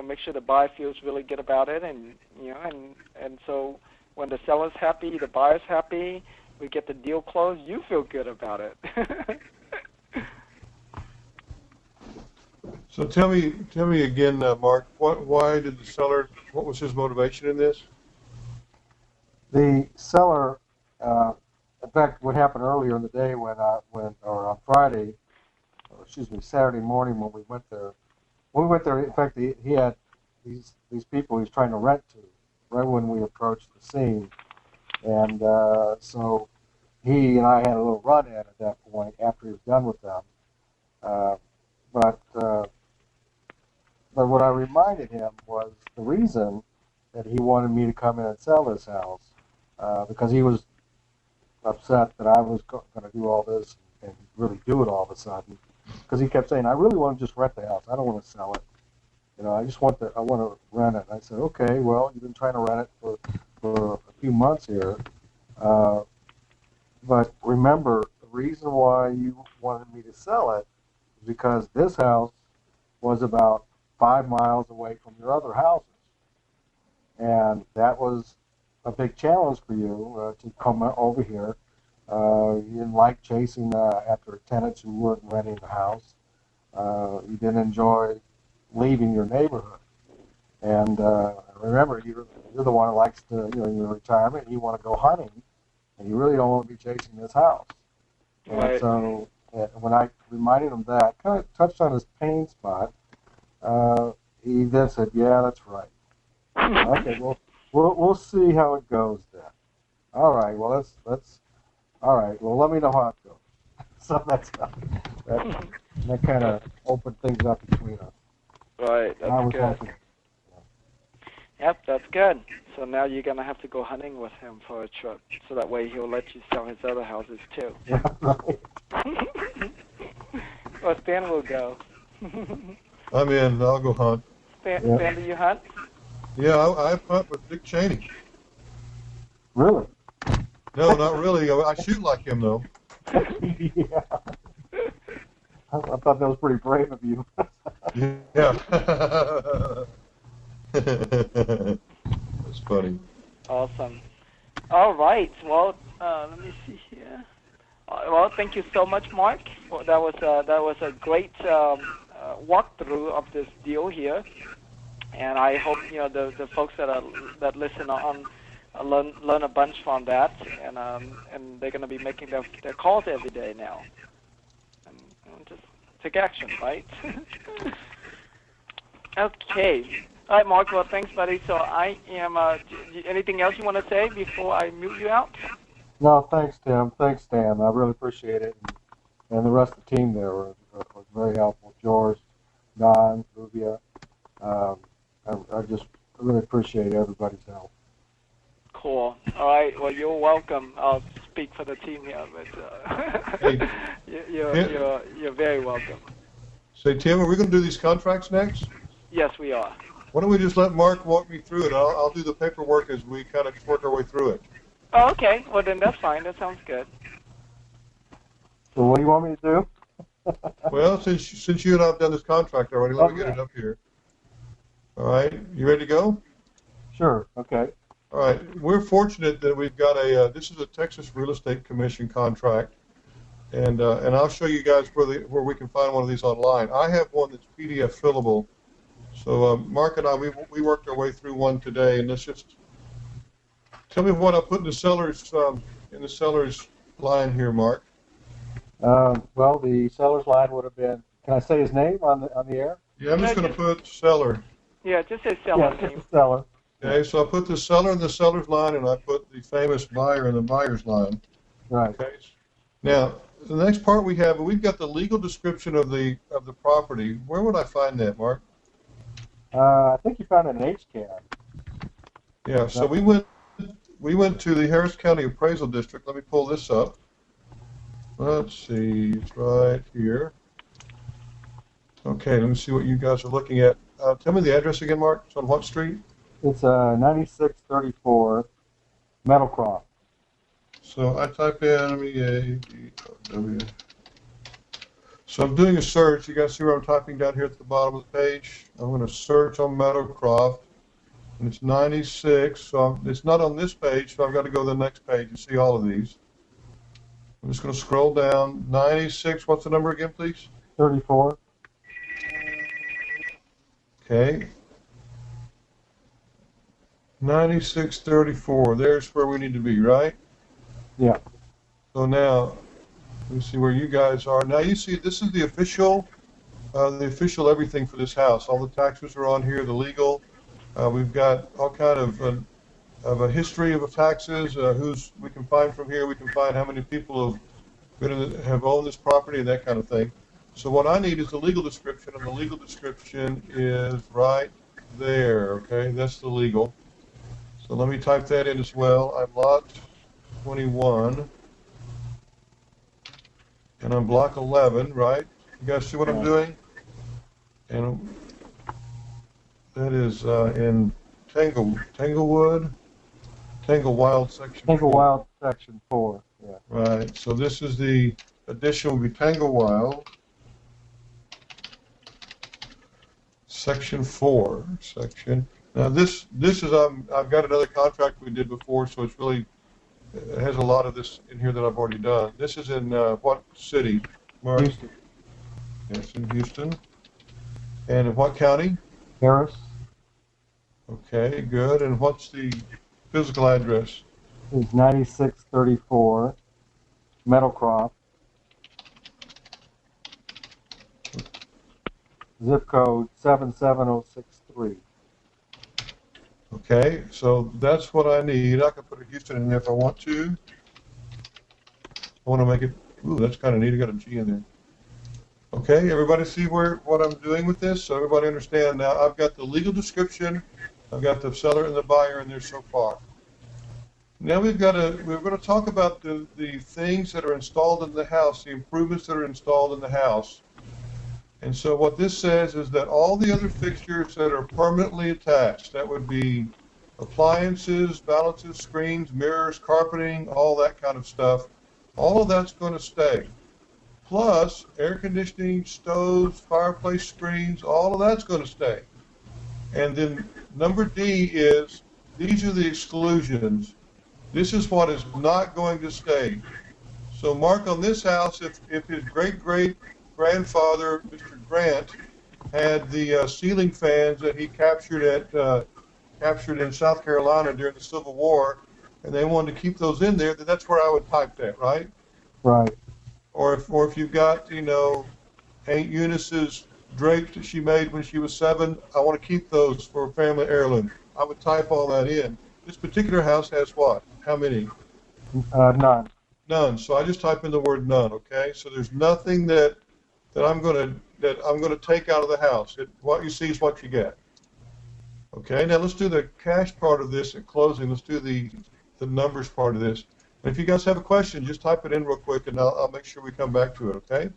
make sure the buyer feels really good about it, and so when the seller's happy, the buyer's happy. We get the deal closed. You feel good about it. So tell me again, Mark. Why did the seller? What was his motivation in this? The seller, in fact, what happened earlier in the day or on Friday, or excuse me, Saturday morning when we went there. When we went there, in fact, he had these people he was trying to rent to right when we approached the scene, And so he and I had a little run-in at that point after he was done with them. Uh, but what I reminded him was the reason that he wanted me to come in and sell this house, because he was upset that I was going to do all this and really do it all of a sudden. Because he kept saying, I really want to just rent the house. I don't want to sell it. You know, I want to rent it. And I said, okay, well, you've been trying to rent it for a few months here. But remember, the reason why you wanted me to sell it is because this house was about 5 miles away from your other houses. And that was a big challenge for you to come over here. You didn't like chasing after tenants who weren't renting the house. You didn't enjoy leaving your neighborhood. And remember, you're the one who likes to, you know, in your retirement, you want to go hunting, and you really don't want to be chasing this house. Right. And so when I reminded him that, kind of touched on his pain spot, he then said, yeah, that's right. Okay, well, we'll see how it goes then. All right, well, let's all right, well, let me know how it goes. So that kind of opened things up between us. Right, that's good. Hoping. Yep, that's good. So now you're going to have to go hunting with him for a trip, so that way he'll let you sell his other houses too. Yeah, right. Well, Stan will go. I'm in. I'll go hunt. Stan, do you hunt? Yeah, I hunt with Dick Cheney. Really? No, not really. I shoot like him, though. Yeah. I thought that was pretty brave of you. Yeah. That's funny. Awesome. All right. Well, let me see here. Well, thank you so much, Mark. Well, that was a great walkthrough of this deal here, and I hope the folks that listen on learn a bunch from that, and they're going to be making their calls every day now, and just take action, right? Okay. All right, Mark. Well, thanks, buddy. So I am. Anything else you want to say before I mute you out? No, thanks, Tim. Thanks, Dan. I really appreciate it. And the rest of the team there was very helpful. George, Don, Rubia. I just really appreciate everybody's help. Cool. All right. Well, you're welcome. I'll speak for the team here, but Hey, you're very welcome. say, Tim, are we going to do these contracts next? Yes, we are. Why don't we just let Mark walk me through it? I'll do the paperwork as we kind of work our way through it. Oh, okay. Well, then that's fine. That sounds good. So what do you want me to do? Well, since you and I have done this contract already, let me get it up here. All right. You ready to go? Sure. Okay. All right. We're fortunate that we've got this is a Texas Real Estate Commission contract, and I'll show you guys where we can find one of these online. I have one that's PDF fillable. So Mark and I, we worked our way through one today, and let's just tell me what I put in the seller's line here, Mark. Well, the seller's line would have been. Can I say his name on the air? Yeah, I'm just going to put seller. Yeah, just say seller Yeah, name. just the seller. Okay, so I put the seller in the seller's line, and I put the famous buyer in the buyer's line. Right. Okay. Now, the next part we've got the legal description of the property. Where would I find that, Mark? I think you found it in HCAD. Yeah. So we went to the Harris County Appraisal District. Let me pull this up. Let's see. It's right here. Okay. Let me see what you guys are looking at. Tell me the address again, Mark. It's on what street? It's 9634 Meadowcroft. So I type in MEADW. So I'm doing a search. You guys see where I'm typing down here at the bottom of the page? I'm going to search on Meadowcroft, and it's 96. So it's not on this page, so I've got to go to the next page and see all of these. I'm just going to scroll down. 96. What's the number again, please? 34. Okay. 9634. There's where we need to be, right? Yeah. So now, let me see where you guys are. Now you see this is the official everything for this house. All the taxes are on here, the legal. We've got all kind of of a history of taxes, who's we can find from here. We can find how many people have owned this property and that kind of thing. So what I need is the legal description, and the legal description is right there. Okay, that's the legal. So let me type that in as well. I'm lot 21, and I'm block 11, right? You guys see what I'm doing? And that is in Tanglewood, Tanglewild section 4. Tanglewild section 4. Yeah. Right. So this is the addition will be Tanglewild section 4. Section. Now this is I've got another contract we did before, so it's really it has a lot of this in here that I've already done. This is in what city, Mark? Houston. Yes, in Houston. And in what county? Harris Okay, good. And what's the physical address? is 9634 Meadowcroft. Zip code 77063. Okay, so that's what I need. I can put a Houston in there if I want to. I want to make it, ooh, that's kind of neat. I got a G in there. Okay, everybody see what I'm doing with this? So everybody understand now I've got the legal description, I've got the seller and the buyer in there so far. Now we're going to talk about the things that are installed in the house, the improvements that are installed in the house. And so what this says is that all the other fixtures that are permanently attached, that would be appliances, balances, screens, mirrors, carpeting, all that kind of stuff, all of that's going to stay. Plus air conditioning, stoves, fireplace screens, all of that's going to stay. And then number D is, these are the exclusions. This is what is not going to stay. So Mark, on this house, if his great-great-grandfather, Mr. Grant, had the ceiling fans that he captured in South Carolina during the Civil War, and they wanted to keep those in there, then that's where I would type that, right? Right. Or if you've got, Aunt Eunice's drapes that she made when she was 7, I want to keep those for a family heirloom. I would type all that in. This particular house has what? How many? None. None. So I just type in the word none. Okay. So there's nothing that I'm going to take out of the house. What you see is what you get. Okay. Now let's do the cash part of this at closing. Let's do the numbers part of this. And if you guys have a question, just type it in real quick, and I'll make sure we come back to it. Okay.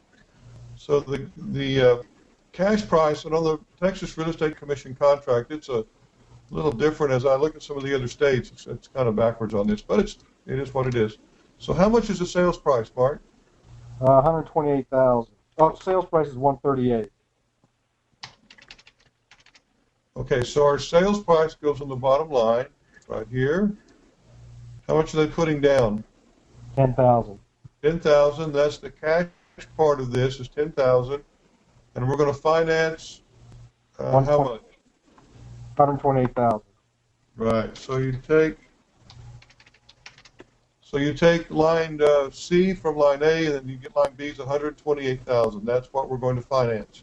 So the cash price, and on the Texas Real Estate Commission contract, it's a little different. As I look at some of the other states, it's kind of backwards on this, but it is what it is. So how much is the sales price, Mark? 128,000. Oh, sales price is 138. Okay, so our sales price goes on the bottom line right here. How much are they putting down? 10,000. 10,000. That's the cash part of this is 10,000, and we're going to finance how much? 128,000. Right. So you take line C from line A, and then you get line B's 128,000. That's what we're going to finance.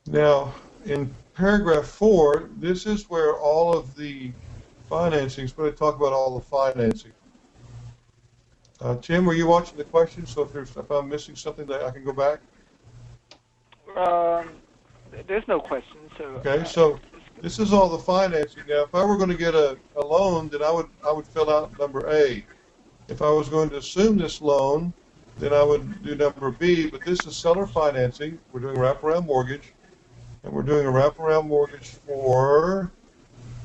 Now, in paragraph 4, this is where all of the financing is going to talk about all the financing. Tim, were you watching the question? So if I'm missing something, that I can go back. There's no question. So. Okay. So this is all the financing. Now, if I were going to get a loan, then I would fill out number A. If I was going to assume this loan, then I would do number B. But this is seller financing. We're doing wraparound mortgage, and we're doing a wraparound mortgage for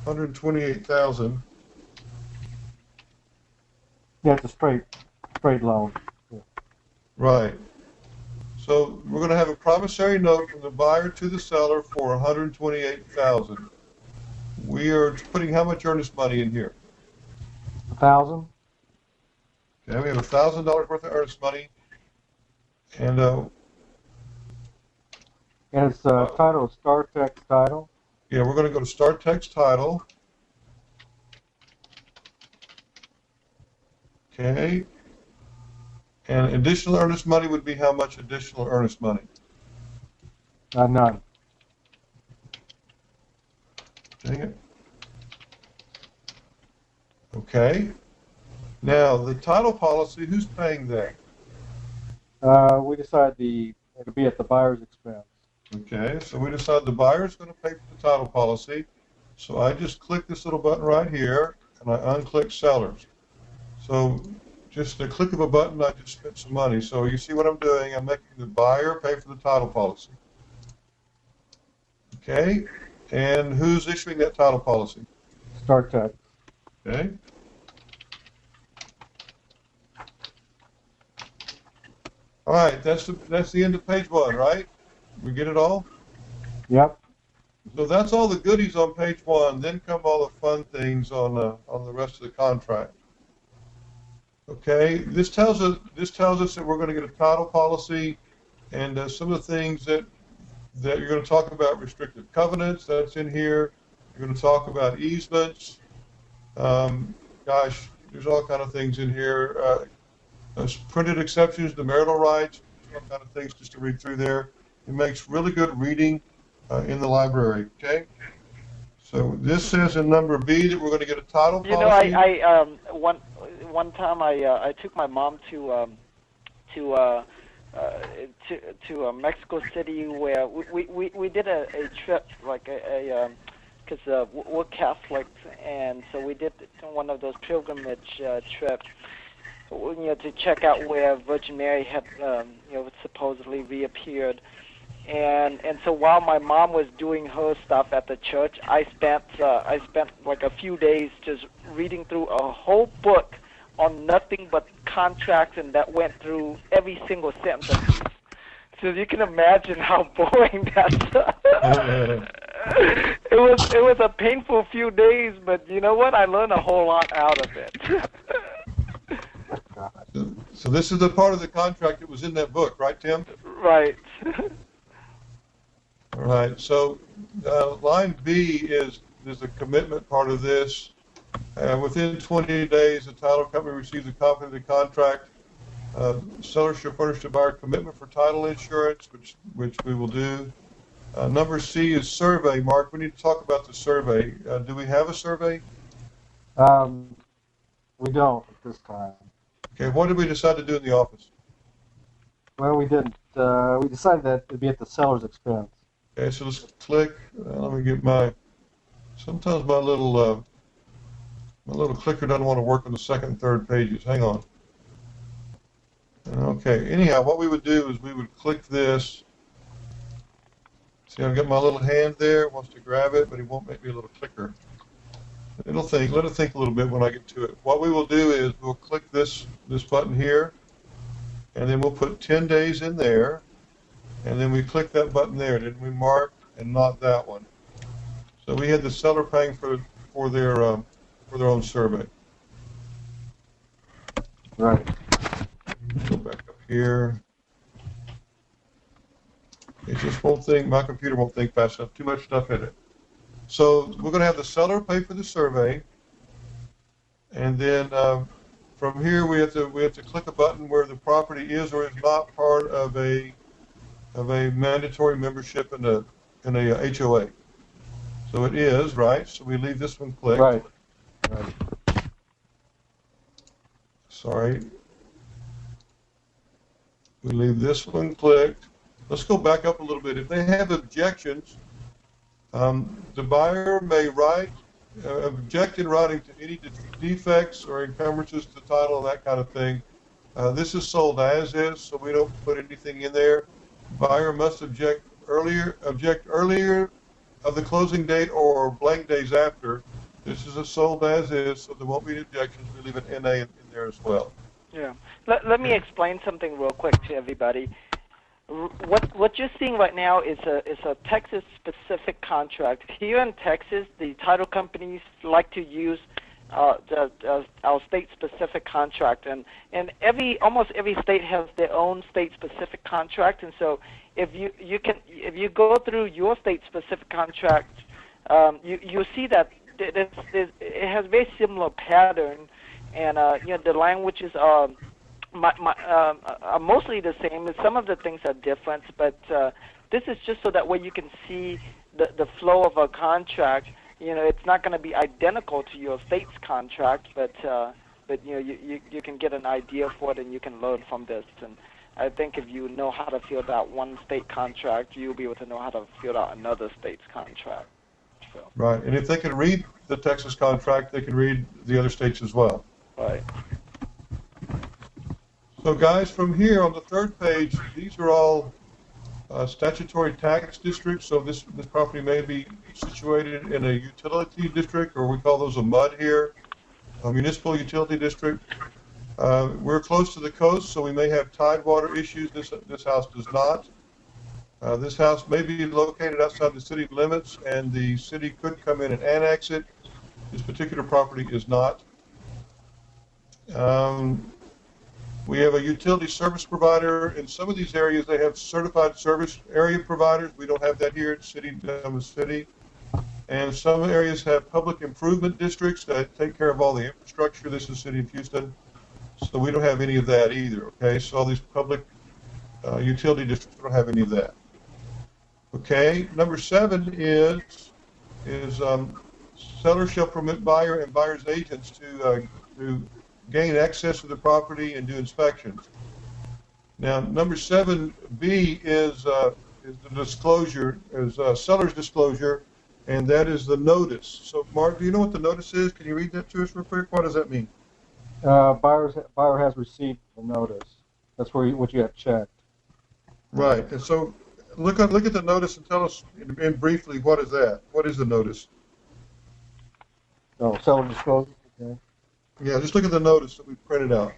128,000. Yeah, it's a straight loan. Yeah. Right. So we're going to have a promissory note from the buyer to the seller for 128,000. We are putting how much earnest money in here? 1,000. Okay, we have $1,000 worth of earnest money, and And it's title StarTex title. yeah, we're going to go to StarTex title. Okay. And additional earnest money would be how much additional earnest money? None. Dang it. Okay. Now, the title policy, who's paying that? We decided it'll be at the buyer's expense. Okay, so we decide the buyer's going to pay for the title policy. So I just click this little button right here, and I unclick sellers. So just a click of a button, I just spent some money. So you see what I'm doing? I'm making the buyer pay for the title policy. Okay, and who's issuing that title policy? StarTech. Okay. All right, that's the end of page 1, right? We get it all? Yep. So that's all the goodies on page 1. Then come all the fun things on the rest of the contract. Okay, this tells us that we're going to get a title policy, and some of the things that you're going to talk about: restrictive covenants. That's in here. You're going to talk about easements. Gosh, there's all kind of things in here. Printed exceptions to marital rights. All kind of things just to read through there. It makes really good reading in the library. Okay. So this says in number B that we're going to get a title policy. You know, one time I took my mom to Mexico City, where we did a trip, like because we're Catholics, and so we did one of those pilgrimage trips, you know, to check out where Virgin Mary had supposedly reappeared. And so while my mom was doing her stuff at the church, I spent like a few days just reading through a whole book on nothing but contracts, and that went through every single sentence. So you can imagine how boring that's. It was a painful few days, but you know what? I learned a whole lot out of it. So this is the part of the contract that was in that book, right, Tim? Right. All right. So line B is a commitment part of this. Within 20 days, the title company receives a copy of the contract. Seller shall furnish the buyer commitment for title insurance, which we will do. Number C is survey. Mark, we need to talk about the survey. Do we have a survey? We don't at this time. Okay. What did we decide to do in the office? Well, we didn't. We decided that it'd be at the seller's expense. Okay. So let's click. Let me get sometimes my little clicker doesn't want to work on the second and third pages. Hang on. Okay. Anyhow, what we would do is we would click this. See, I've got my little hand there. It wants to grab it, but it won't make me a little clicker. It'll think. Let it think a little bit when I get to it. What we will do is we'll click this button here, and then we'll put 10 days in there, and then we click that button there. Then we mark and not that one. So we had the seller paying for their own survey. Right. Go back up here. It just won't think. My computer won't think fast enough. Too much stuff in it. So we're going to have the seller pay for the survey, and then from here we have to click a button where the property is or is not part of a mandatory membership in a HOA. So it is, right? So we leave this one clicked. Right. Sorry. We leave this one clicked. Let's go back up a little bit. If they have objections, the buyer may object in writing to any defects or encumbrances to the title and that kind of thing. This is sold as is, so we don't put anything in there. Buyer must object earlier of the closing date or blank days after. This is a sold as is, so there won't be objections. We leave an NA in there as well. Yeah. Let me explain something real quick to everybody. What you're seeing right now is a Texas-specific contract. Here in Texas, the title companies like to use our state-specific contract, and almost every state has their own state-specific contract. And so, if you go through your state-specific contract, you see that it has very similar pattern, and the languages are mostly the same. Some of the things are different, but this is just so that way you can see the flow of a contract. it's not going to be identical to your state's contract, but you can get an idea for it and you can learn from this. And I think if you know how to fill out one state contract, you'll be able to know how to fill out another state's contract. So. Right, and if they can read the Texas contract, they can read the other states as well. Right. So guys, from here on the third page, these are all statutory tax districts. So this property may be situated in a utility district, or we call those a MUD here, a municipal utility district. We're close to the coast, so we may have tidewater issues. This house does not. This house may be located outside the city limits, and the city could come in and annex it. This particular property is not. We have a utility service provider. In some of these areas, they have certified service area providers. We don't have that here at City. And some areas have public improvement districts that take care of all the infrastructure. This is City of Houston. So we don't have any of that either, okay? So all these public utility districts don't have any of that. Okay, number 7 is seller shall permit buyer and buyer's agents to gain access to the property and do inspections. Now, number 7B is the disclosure, seller's disclosure, and that is the notice. So, Mark, do you know what the notice is? Can you read that to us real quick? What does that mean? Buyer has received the notice. That's what you have checked. Right. And so, look at the notice and tell us in briefly what is that? What is the notice? Oh, seller disclosure. Okay. Yeah, just look at the notice that we printed out.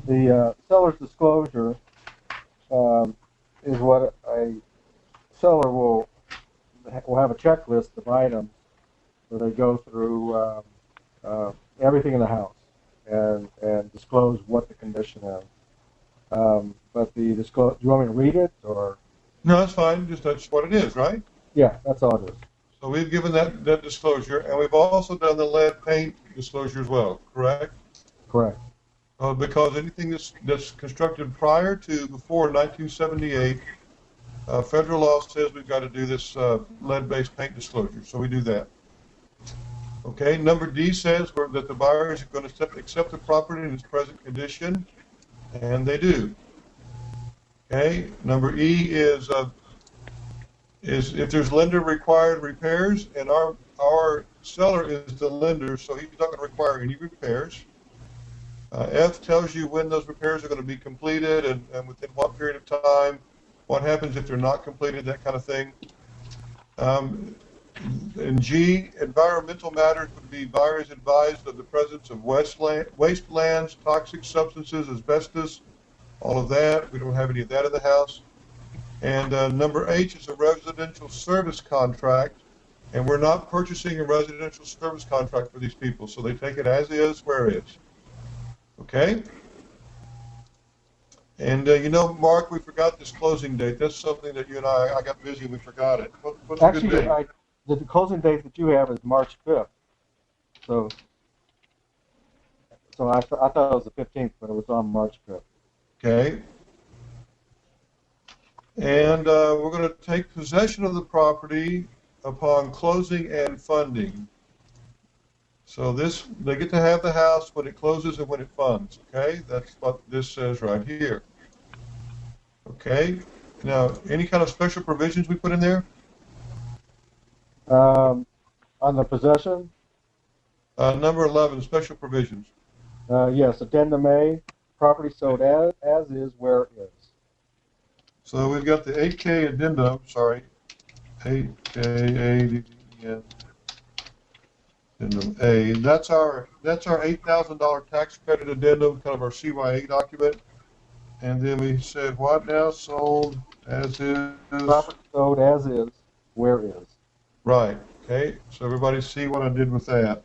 The seller's disclosure is what a seller will have a checklist of items where they go through everything in the house and disclose what the condition is. But the disclosure, do you want me to read it or? No, that's fine. That's what it is, right? Yeah, that's all it is. So we've given that disclosure, and we've also done the lead paint disclosure as well, correct? Correct. Because anything that's constructed prior to before 1978, federal law says we've got to do this lead-based paint disclosure, so we do that. Okay, number D says that the buyer is going to accept the property in its present condition, and they do. Okay, number E is if there's lender required repairs, and our seller is the lender, so he's not going to require any repairs. F tells you when those repairs are going to be completed and within what period of time, what happens if they're not completed, that kind of thing. And G, environmental matters would be buyers advised of the presence of wastelands, toxic substances, asbestos, all of that. We don't have any of that in the house. And number H is a residential service contract, and we're not purchasing a residential service contract for these people, so they take it as is, where it is. Okay? And Mark, we forgot this closing date. That's something that you and I got busy and we forgot it. What's a good date? The closing date that you have is March 5th. So I thought it was the 15th, but it was on March 5th. Okay. And we're going to take possession of the property upon closing and funding. So they get to have the house when it closes and when it funds, okay? That's what this says right here. Okay? Now, any kind of special provisions we put in there? On the possession? Number 11, special provisions. Yes, addendum A, property sold as is where it is. So we've got the 8K addendum, 8K addendum A. That's our $8,000 tax credit addendum, kind of our CYA document. And then we said what now? Sold as is. Property sold as is where is. Right. Okay. So everybody see what I did with that.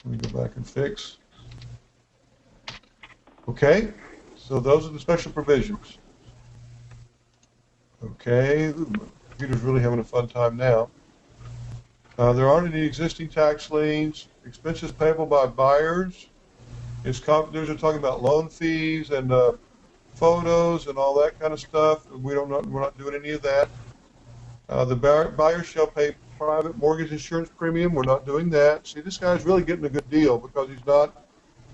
Let me go back and fix. Okay. So those are the special provisions. Okay. Ooh, my computer's really having a fun time now. There aren't any existing tax liens. Expenses payable by buyers. Those are talking about loan fees and photos and all that kind of stuff. We're not doing any of that. The buyer shall pay private mortgage insurance premium. We're not doing that. See, this guy's really getting a good deal because he's not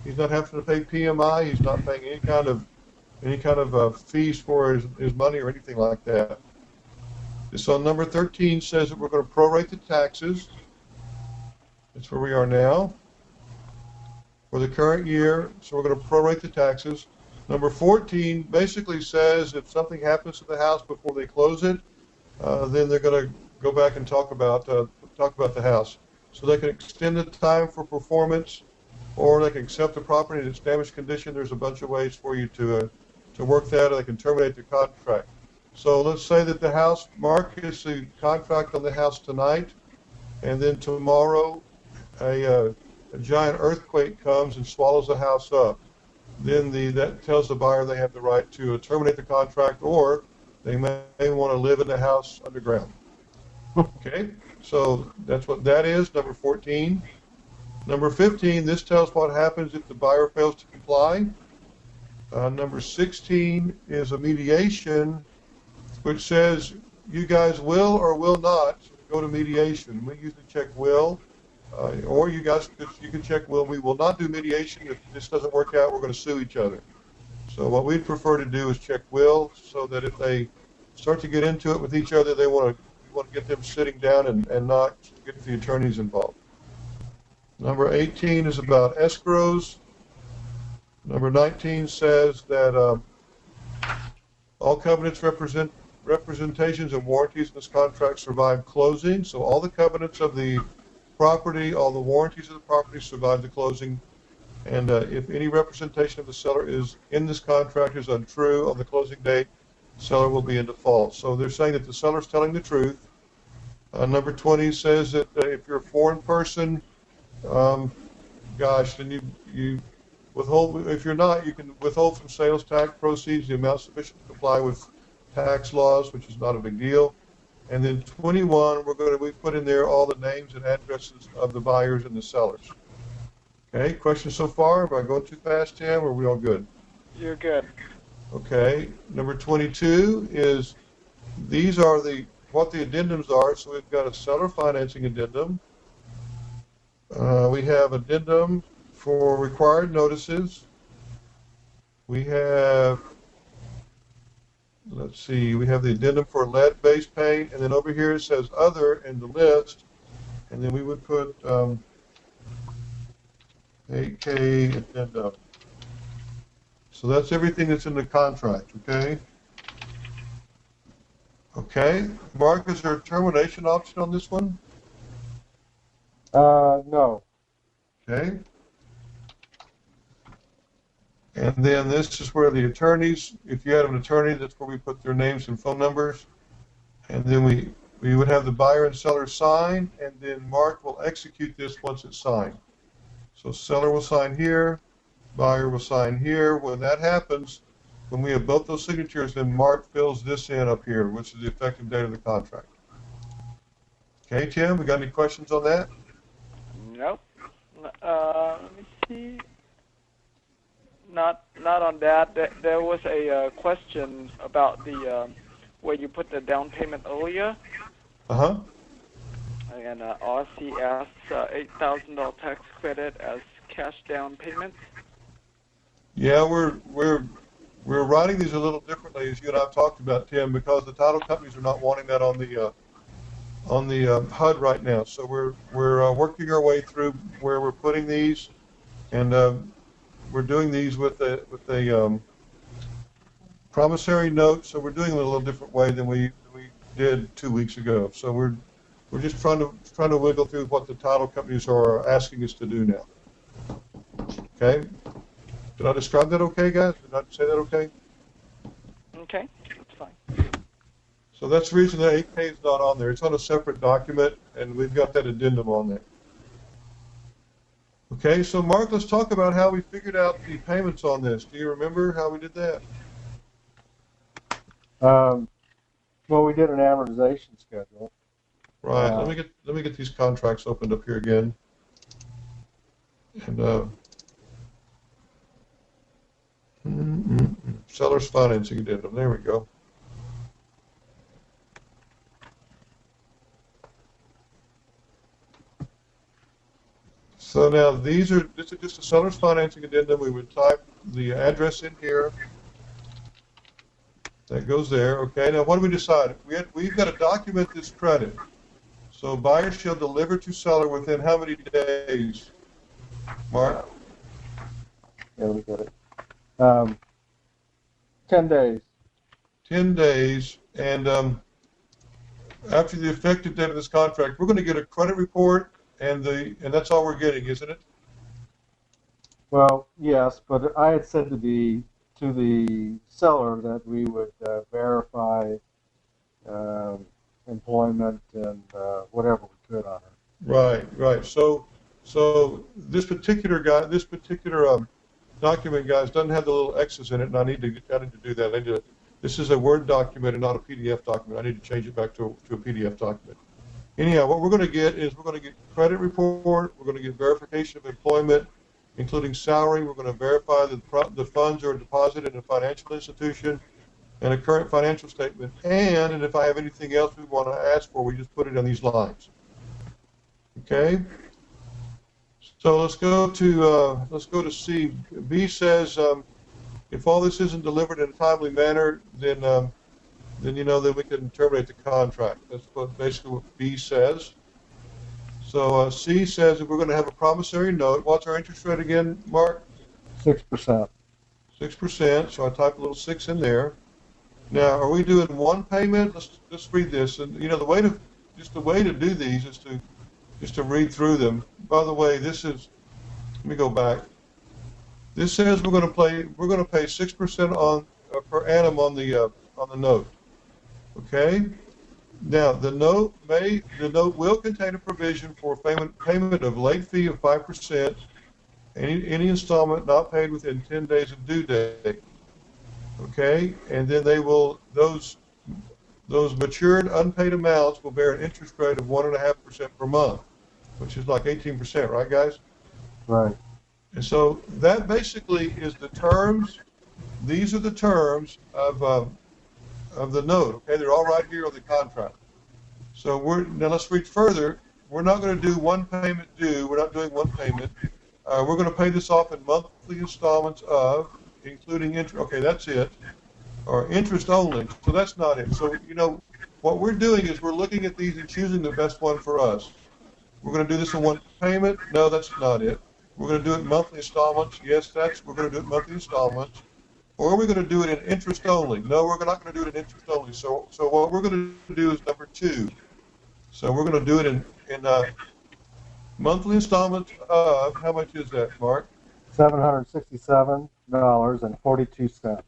having to pay PMI. He's not paying any kind of fees for his money or anything like that. So number 13 says that we're going to prorate the taxes. That's where we are now for the current year. So we're going to prorate the taxes. Number 14 basically says if something happens to the house before they close it, then they're going to go back and talk about the house. So they can extend the time for performance, or they can accept the property in its damaged condition. There's a bunch of ways for you to work that, or they can terminate the contract. So let's say that the house, Mark is the contract on the house tonight, and then tomorrow a giant earthquake comes and swallows the house up. Then that tells the buyer they have the right to terminate the contract, or they may want to live in the house underground. Okay, so that's what that is, number 14. Number 15, this tells what happens if the buyer fails to comply. Number 16 is a mediation, which says you guys will or will not go to mediation. We usually check will, or you can check will. We will not do mediation. If this doesn't work out, we're going to sue each other. So what we'd prefer to do is check will, so that if they start to get into it with each other, we want to get them sitting down and not get the attorneys involved. Number 18 is about escrows. Number 19 says that all covenants, representations, and warranties in this contract survive closing. So all the covenants of the property, all the warranties of the property survive the closing. And if any representation of the seller is in this contract is untrue on the closing date, the seller will be in default. So they're saying that the seller's telling the truth. Number 20 says that if you're a foreign person, then you withhold. If you're not, you can withhold from sales tax proceeds the amount sufficient to comply with tax laws, which is not a big deal. And then 21, we put in there all the names and addresses of the buyers and the sellers. Okay, questions so far? Am I going too fast, Tim, or are we all good? You're good. Okay, number 22 is these are what the addendums are. So we've got a seller financing addendum. We have addendum for required notices. We have, let's see, we have the addendum for lead-based paint, and then over here it says other in the list, and then we would put 8K addendum. So that's everything that's in the contract, okay? Okay, Mark, is there a termination option on this one? No. Okay. And then this is where the attorneys, if you had an attorney, that's where we put their names and phone numbers. And then we would have the buyer and seller sign, and then Mark will execute this once it's signed. So seller will sign here, buyer will sign here. When that happens, when we have both those signatures, then Mark fills this in up here, which is the effective date of the contract. Okay, Tim, we got any questions on that? Nope. Let me see. Not on that. There was a question about the where you put the down payment earlier. Uh-huh. And RC asks $8,000 tax credit as cash down payment. Yeah, we're writing these a little differently, as you and I have talked about, Tim, because the title companies are not wanting that on the HUD right now. So we're working our way through where we're putting these, and we're doing these with a promissory note. So we're doing it a little different way than we did 2 weeks ago. So we're just trying to wiggle through what the title companies are asking us to do now. Okay. Did I describe that okay, guys? Did I say that okay? Okay, that's fine. So that's the reason that 8K is not on there. It's on a separate document, and we've got that addendum on there. Okay, so Mark, let's talk about how we figured out the payments on this. Do you remember how we did that? Well, we did an amortization schedule. Right. Let me get these contracts opened up here again. And Seller's financing addendum. There we go. So now this is just a seller's financing addendum. We would type the address in here. That goes there. Okay. Now what do we decide? We've got to document this credit. So buyer shall deliver to seller within how many days? Mark? Yeah, we got it. 10 days. 10 days. And after the effective date of this contract, we're going to get a credit report, and that's all we're getting, isn't it? Well, yes, but I had said to the seller that we would verify employment and whatever we could on her. Right. So this particular document, guys, doesn't have the little X's in it, and I need to do that. This is a Word document and not a PDF document. I need to change it back to a PDF document. Anyhow, what we're going to get is we're going to get credit report. We're going to get verification of employment, including salary. We're going to verify that the funds are deposited in a financial institution, and a current financial statement. And if I have anything else we want to ask for, we just put it on these lines. Okay. So let's go to C. B says if all this isn't delivered in a timely manner, then then we can terminate the contract. That's basically what B says. So C says if we're going to have a promissory note, what's our interest rate again, Mark? 6%. 6%. So I type a little 6 in there. Now, are we doing one payment? Let's read this. And the way to do these is to read through them. By the way, let me go back. This says we're going to pay 6% on per annum on the note. Okay. Now the note will contain a provision for payment of late fee of 5%. Any installment not paid within 10 days of due date. Okay, and then those matured unpaid amounts will bear an interest rate of 1.5% per month, which is like 18%, right, guys? Right. And so that basically is the terms. These are the terms of the note. Okay, they're all right here on the contract. So now let's read further. We're not going to do one payment due. We're not doing one payment. We're going to pay this off in monthly installments of, including interest. Okay, that's it. Or interest only. So that's not it. So what we're doing is we're looking at these and choosing the best one for us. We're going to do this in one payment. No, that's not it. We're going to do it in monthly installments. Yes, we're going to do it in monthly installments. Or we're going to do it in interest only. No, we're not going to do it in interest only. So what we're going to do is number 2. So we're going to do it in monthly installments of, how much is that, Mark? $767.42.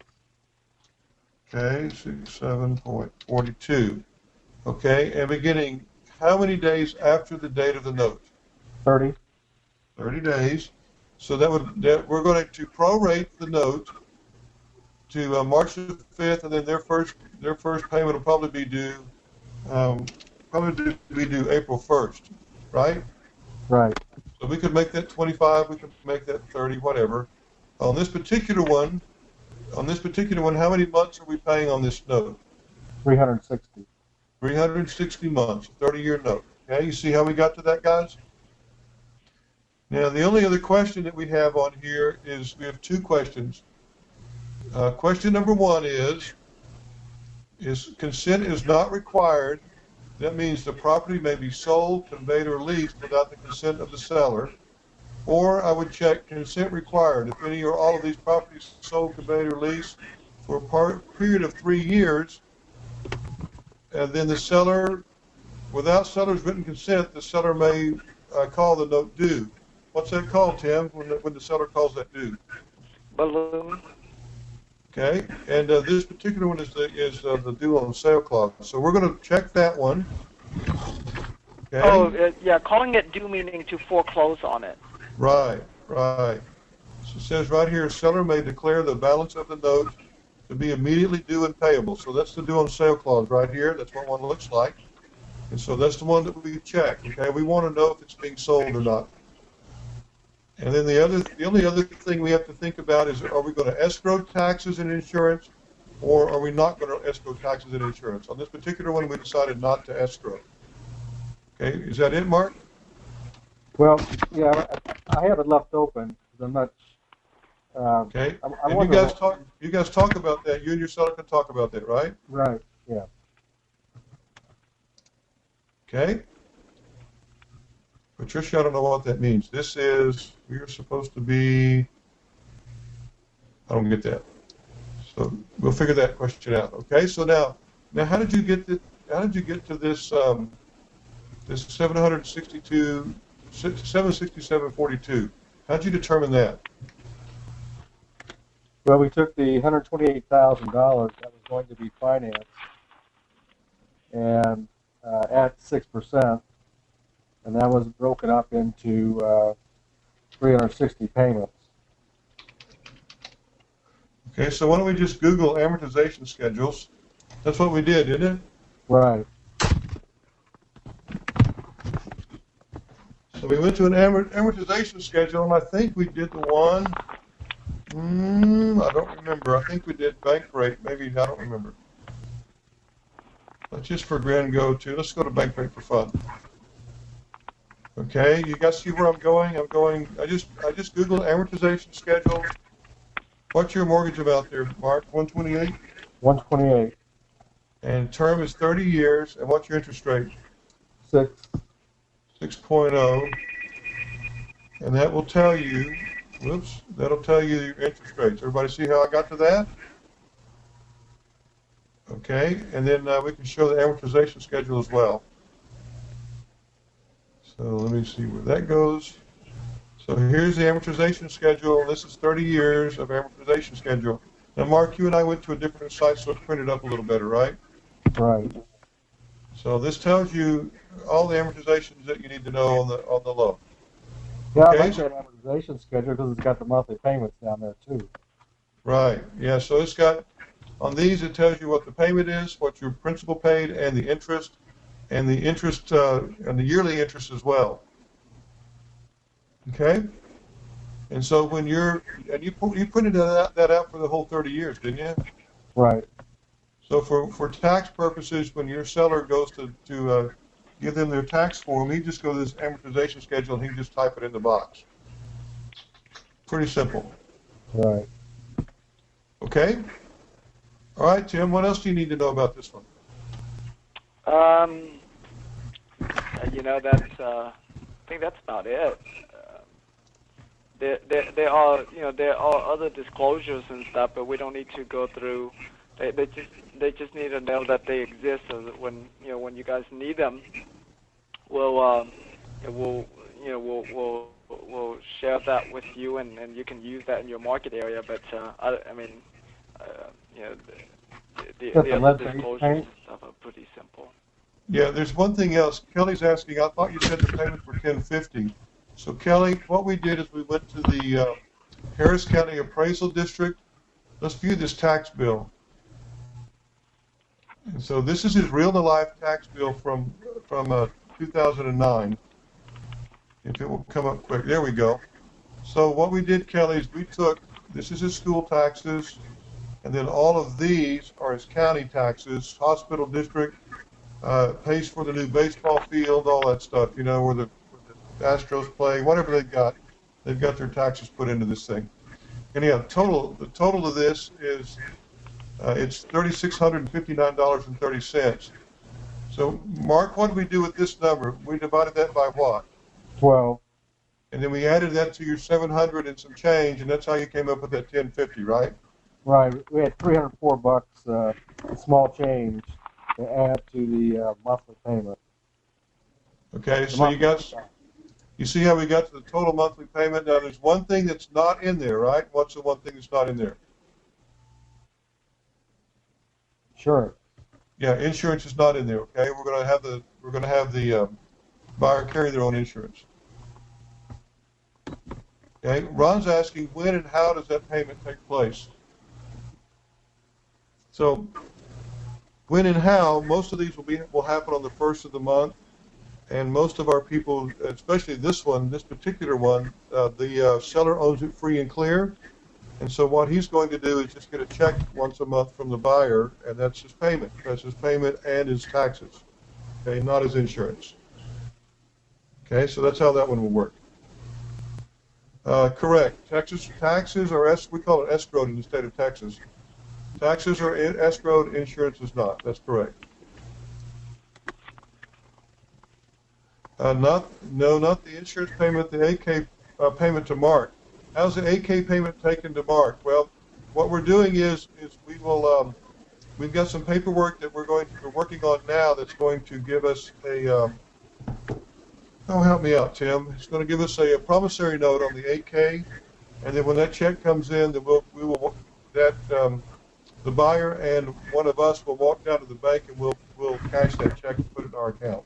Okay, 67.42. Okay, and beginning how many days after the date of the note? 30. 30 days. So we're going to prorate the note to March the 5th, and then their first payment will probably be due April 1st, right? Right. So we could make that 25, we could make that 30, whatever. On this particular one, how many months are we paying on this note? 360. 360 months, 30-year note. Okay, you see how we got to that, guys? Now, the only other question that we have on here is we have 2 questions. Question number 1 is consent is not required. That means the property may be sold, conveyed, or leased without the consent of the seller. Or I would check consent required. If any or all of these properties sold, conveyed, or leased for a period of 3 years, and then the seller, without seller's written consent, the seller may call the note due. What's that called, Tim, when the seller calls that due? Balloon. Okay, and this particular one is the due on sale clause. So we're going to check that one. Okay. Oh, yeah, calling it due meaning to foreclose on it. Right. So it says right here, seller may declare the balance of the note to be immediately due and payable. So that's the due on sale clause right here. That's what one looks like. And so that's the one that we check. Okay, we want to know if it's being sold or not. And then the only other thing we have to think about is, are we going to escrow taxes and insurance, or are we not going to escrow taxes and insurance? On this particular one, we decided not to escrow. Okay, is that it, Mark? Well, yeah, I have it left open because I'm not. Okay. I And wonder. you guys talk about that. You and your seller can talk about that, right? Right. Yeah. Okay. Patricia, I don't know what that means. This is, we're supposed to be, I don't get that. So we'll figure that question out. Okay. So now how did you get to this, this 767.42? How'd you determine that? Well, we took the $128,000 that was going to be financed and at 6%, and that was broken up into 360 payments. Okay, so why don't we just Google amortization schedules? That's what we did, didn't it? Right. So we went to an amortization schedule, and I think we did the one, I don't remember. I think we did bank rate, maybe, I don't remember. Let's just for grand go to, let's go to bank rate for fun. Okay, you guys see where I'm going? I just Googled amortization schedule. What's your mortgage amount there, Mark? 128? 128. And term is 30 years, and what's your interest rate? 6.0, and that will tell you, that'll tell you your interest rates. Everybody see how I got to that? Okay, and then we can show the amortization schedule as well. So let me see where that goes. So here's the amortization schedule. This is 30 years of amortization schedule. Now, Mark, you and I went to a different site, so it's printed up a little better, right? Right. So this tells you all the amortizations that you need to know on the loan. Yeah, Okay. I like that amortization schedule because it's got the monthly payments down there too. Right. Yeah. So it's got, on these, it tells you what the payment is, what your principal paid, and the interest, and the yearly interest as well. Okay. And so when you printed that out for the whole 30 years, didn't you? Right. So for tax purposes, when your seller goes to give them their tax form, he just goes to this amortization schedule and he just type it in the box. Pretty simple. Right. Okay. All right, Tim. What else do you need to know about this one? That's I think that's about it. There are other disclosures and stuff, but we don't need to go through. They just need to know that they exist, so that when you guys need them, we'll share that with you, and you can use that in your market area. But the other disclosures and stuff are pretty simple. Yeah, there's one thing else. Kelly's asking, I thought you said the payments were $10.50. So Kelly, what we did is we went to the Harris County Appraisal District. Let's view this tax bill. And so this is his real-to-life tax bill from 2009. If it will come up quick. There we go. So what we did, Kelly, is we took, this is his school taxes, and then all of these are his county taxes, hospital district, pays for the new baseball field, all that stuff, where the Astros play, whatever they've got their taxes put into this thing. Anyhow, the total of this is, it's $3,659.30. So, Mark, what did we do with this number? We divided that by what? 12. And then we added that to your 700 and some change, and that's how you came up with that 1050, right? Right. We had $304 small change to add to the monthly payment. Okay, so you see how we got to the total monthly payment? Now, there's one thing that's not in there, right? What's the one thing that's not in there? Sure. Yeah, insurance is not in there. Okay, we're going to have the buyer carry their own insurance. Okay, Ron's asking when and how does that payment take place? So when and how, most of these will happen on the first of the month, and most of our people, especially this one, this particular one, the seller owns it free and clear. And so what he's going to do is just get a check once a month from the buyer, and that's his payment. That's his payment and his taxes, okay, not his insurance. Okay, so that's how that one will work. Correct. Taxes are, we call it escrowed in the state of Texas. Taxes are escrowed, insurance is not. That's correct. Not the insurance payment, the AK payment to Mark. How's the AK payment taken to Mark? Well, what we're doing is we will, we've got some paperwork that we're working on now that's going to give us a, oh, help me out, Tim. It's going to give us a promissory note on the AK, and then when that check comes in, then the buyer and one of us will walk down to the bank and we'll cash that check and put it in our account.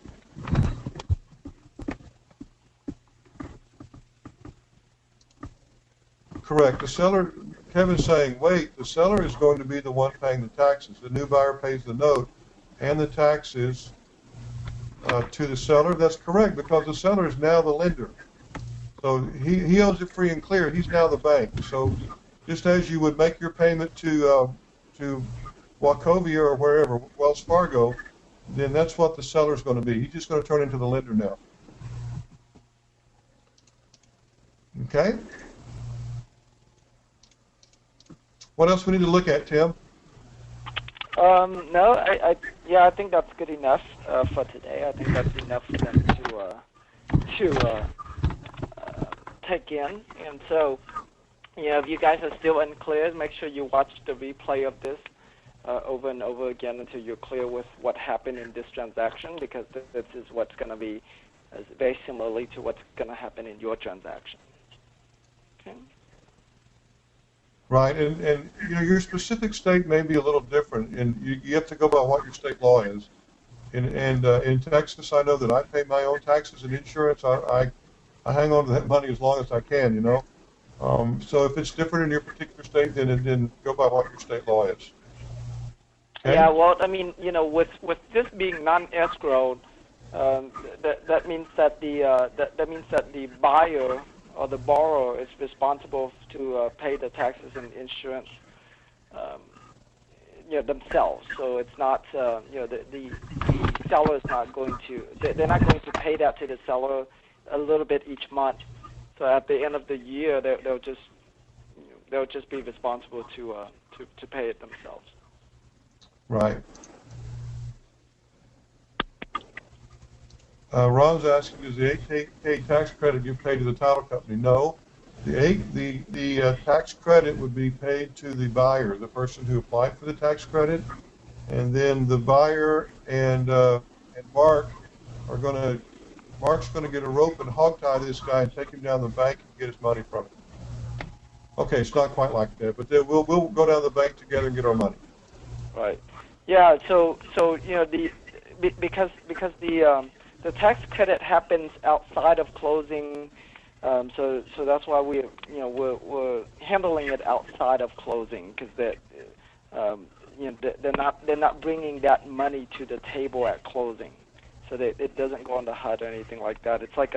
Correct. The seller, Kevin's saying, wait, the seller is going to be the one paying the taxes. The new buyer pays the note and the taxes to the seller. That's correct, because the seller is now the lender. So he owns it free and clear. He's now the bank. So just as you would make your payment to Wachovia or wherever, Wells Fargo, then that's what the seller is going to be. He's just going to turn into the lender now. Okay? What else we need to look at, Tim? No, I think that's good enough for today. I think that's enough for them to take in. And so, if you guys are still unclear, make sure you watch the replay of this over and over again until you're clear with what happened in this transaction, because this is what's going to be very similarly to what's going to happen in your transaction. Okay. Right, and your specific state may be a little different, and you have to go by what your state law is. And in Texas, I know that I pay my own taxes and insurance. I hang on to that money as long as I can, So if it's different in your particular state, then go by what your state law is. Okay? Yeah, well, I mean, with this being non-escrowed, that means that the buyer or the borrower is responsible to pay the taxes and insurance, themselves. So it's not, the seller is not going to, they're not going to pay that to the seller a little bit each month. So at the end of the year, they'll just be responsible to pay it themselves. Right. Ron's asking, does the 8K tax credit get paid to the title company? No. The tax credit would be paid to the buyer, the person who applied for the tax credit, and then the buyer and Mark are Mark's going to get a rope and hog tie this guy and take him down the bank and get his money from him. Okay, it's not quite like that, but then we'll go down to the bank together and get our money. Right. Yeah. So because the tax credit happens outside of closing, so that's why we're handling it outside of closing, because they're not bringing that money to the table at closing, so that it doesn't go on the HUD or anything like that. It's like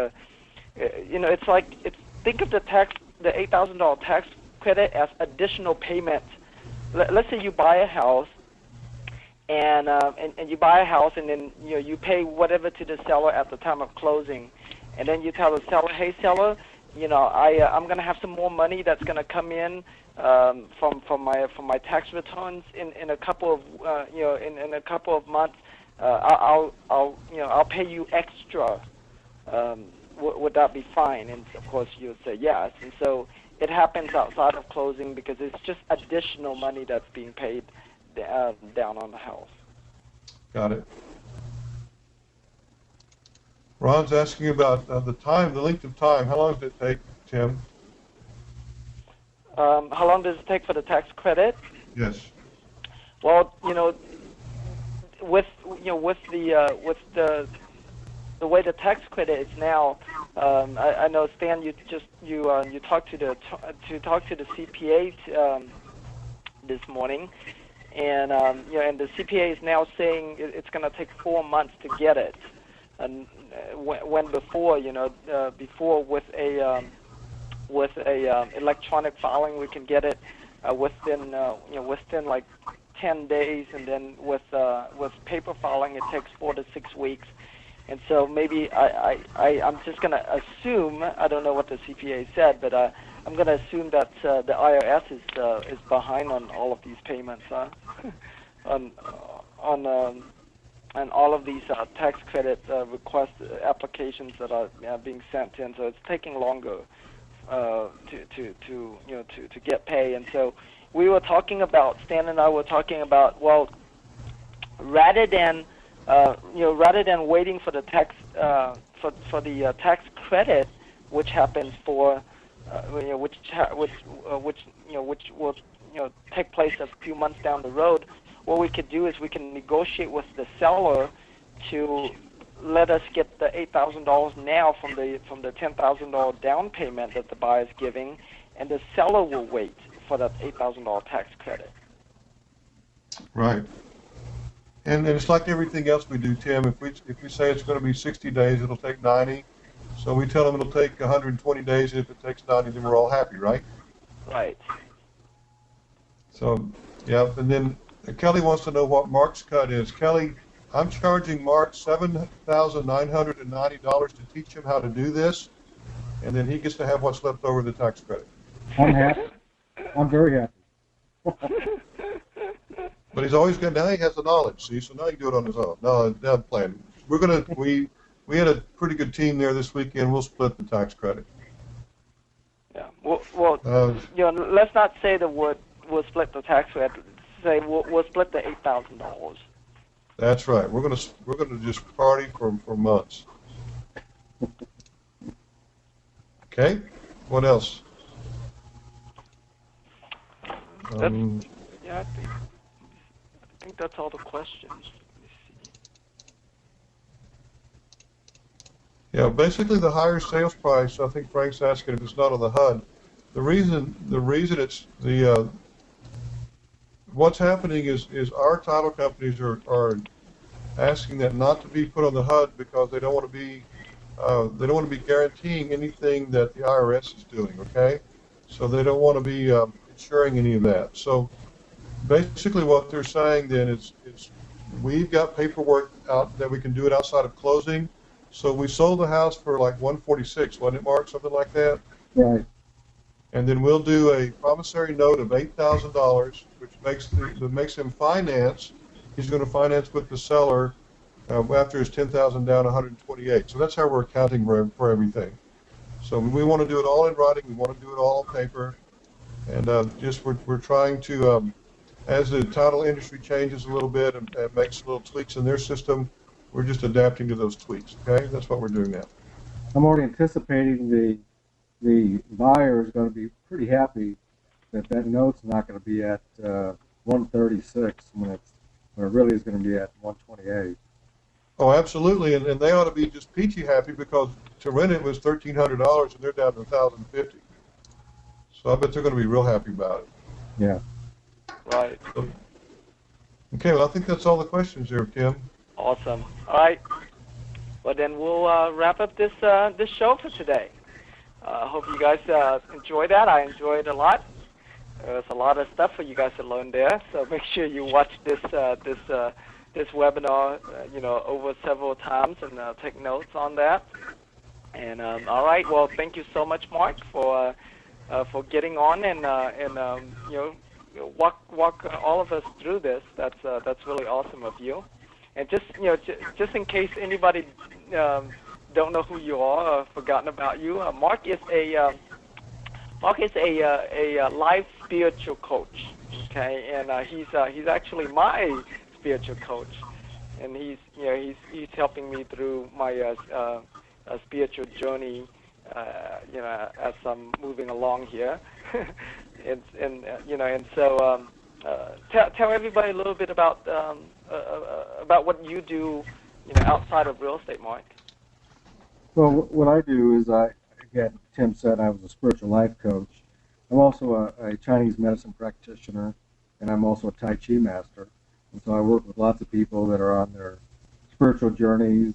think of the $8,000 tax credit as additional payment. Let's say you buy a house. And you buy a house, and then you pay whatever to the seller at the time of closing, and then you tell the seller, hey seller, I'm going to have some more money that's going to come in from my tax returns in a couple of in a couple of months. I'll pay you extra. Would that be fine? And of course you would say yes. And so it happens outside of closing because it's just additional money that's being paid down on the house. Got it. Ron's asking about the length of time. How long does it take, Tim? How long does it take for the tax credit? Yes. Well, with the way the tax credit is now, I know, Stan, you talked to the CPA this morning. And and the CPA is now saying it's going to take 4 months to get it. when before, before with a electronic filing, we can get it within like 10 days, and then with paper filing, it takes 4 to 6 weeks. And so maybe I'm just going to assume, I don't know what the CPA said, but I'm going to assume that the IRS is behind on all of these payments, on all of these tax credit request applications that are being sent in. So it's taking longer to get pay. And so we were talking about, Stan and I were talking about, well, rather than waiting for the tax for the tax credit, which happens for which will take place a few months down the road, what we could do is we can negotiate with the seller to let us get the $8,000 now from the $10,000 down payment that the buyer is giving, and the seller will wait for that $8,000 tax credit. Right. And it's like everything else we do, Tim. If we say it's going to be 60 days, it'll take 90. So we tell them it'll take 120 days. If it takes 90, then we're all happy, right? Right. So, yeah. And then Kelly wants to know what Mark's cut is. Kelly, I'm charging Mark $7,990 to teach him how to do this, and then he gets to have what's left over the tax credit. I'm happy. I'm very happy. But he's always good. Now he has the knowledge, see, so now he can do it on his own. No, I'm playing. We had a pretty good team there this weekend. We'll split the tax credit. Yeah. Well, let's not say the word we'll split the tax credit. Say we'll split the $8,000. That's right. We're gonna just party for months. Okay. What else? Yeah, I think that's all the questions. Let me see. Yeah, basically the higher sales price. I think Frank's asking if it's not on the HUD. The reason it's the what's happening is our title companies are asking that not to be put on the HUD because they don't want to be guaranteeing anything that the IRS is doing. Okay, so they don't want to be insuring any of that. So basically, what they're saying then is we've got paperwork out that we can do it outside of closing. So we sold the house for like 146, wasn't it, Mark? Something like that. Right. And then we'll do a promissory note of $8,000, which makes him finance. He's going to finance with the seller after his $10,000 down, 128. So that's how we're accounting for everything. So we want to do it all in writing. We want to do it all on paper, and we're trying to, as the title industry changes a little bit and makes little tweaks in their system, we're just adapting to those tweaks. Okay, that's what we're doing now. I'm already anticipating the buyer is going to be pretty happy that note's not going to be at 136 when it really is going to be at 128. Oh, absolutely, and they ought to be just peachy happy because to rent it was $1,300 and they're down to $1,050. So I bet they're going to be real happy about it. Yeah. Right. So, okay, well I think that's all the questions there, Tim. Awesome. All right. Well, then we'll wrap up this show for today. I hope you guys enjoyed that. I enjoyed it a lot. There's a lot of stuff for you guys to learn there. So make sure you watch this webinar, over several times and take notes on that. And all right. Well, thank you so much, Mark, for getting on and walk all of us through this. That's really awesome of you. And just in case anybody don't know who you are or forgotten about you, Mark is a life spiritual coach. Okay, and he's actually my spiritual coach, and he's helping me through my spiritual journey. As I'm moving along here, and so tell everybody a little bit about what you do, outside of real estate, Mark. Well, what I do is again, Tim said I was a spiritual life coach. I'm also a Chinese medicine practitioner, and I'm also a Tai Chi master. And so I work with lots of people that are on their spiritual journeys,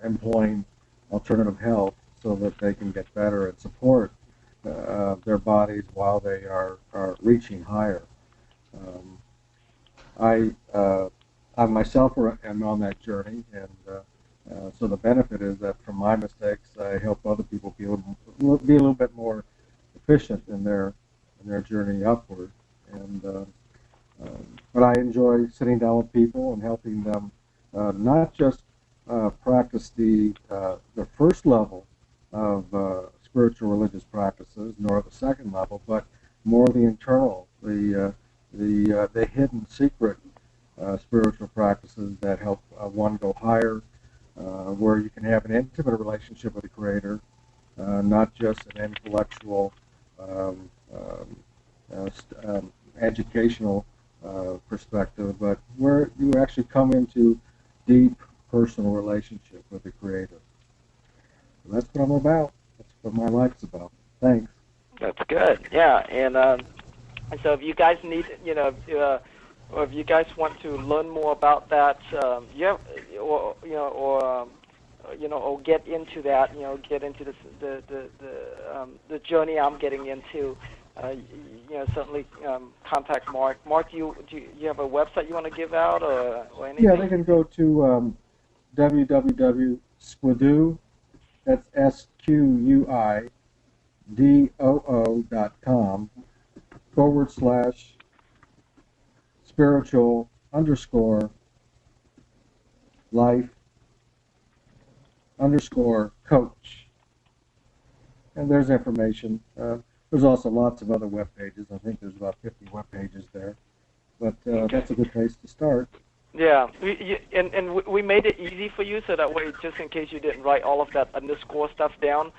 employing alternative health so that they can get better and support their bodies while they are reaching higher. I myself am on that journey, and so the benefit is that from my mistakes, I help other people be a little bit more efficient in their journey upward. And but I enjoy sitting down with people and helping them not just practice the first level of spiritual religious practices, nor the second level, but more the internal, the hidden secret spiritual practices that help one go higher, where you can have an intimate relationship with the Creator, not just an intellectual, educational perspective, but where you actually come into deep personal relationship with the Creator. So that's what I'm about. That's what my life's about. Thanks. That's good. Yeah, and so if you guys need, or if you guys want to learn more about that, or get into that, get into the journey I'm getting into, certainly contact Mark. Mark, do you have a website you want to give out or anything? Yeah, they can go to www.squidoo, that's SQUIDOO.com/spiritual_life_coach. And there's information. There's also lots of other web pages. I think there's about 50 web pages there. But that's a good place to start. Yeah, and we made it easy for you so that way, just in case you didn't write all of that underscore stuff down,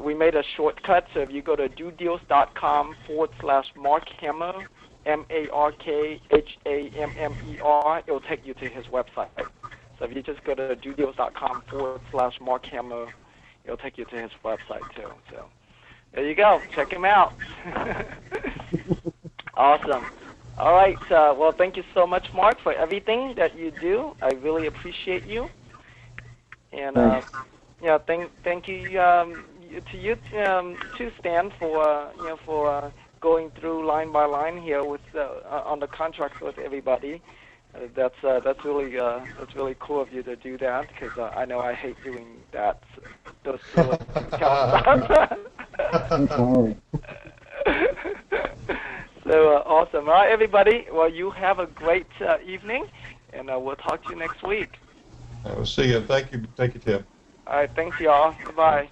we made a shortcut. So if you go to dodeals.com/Mark Hammer, MarkHammer, it'll take you to his website. So if you just go to dodeals.com/Mark Hammer, it'll take you to his website too. So there you go. Check him out. Awesome. All right. Well, thank you so much, Mark, for everything that you do. I really appreciate you. And thank you to you too, Stan, for going through line by line here with on the contracts with everybody. That's really cool of you to do that, because I know I hate doing that. Those kind of stuff. So awesome. All right, everybody. Well, you have a great evening, and we'll talk to you next week. We'll see you. Thank you, Tim. All right. Thanks, y'all. Bye-bye.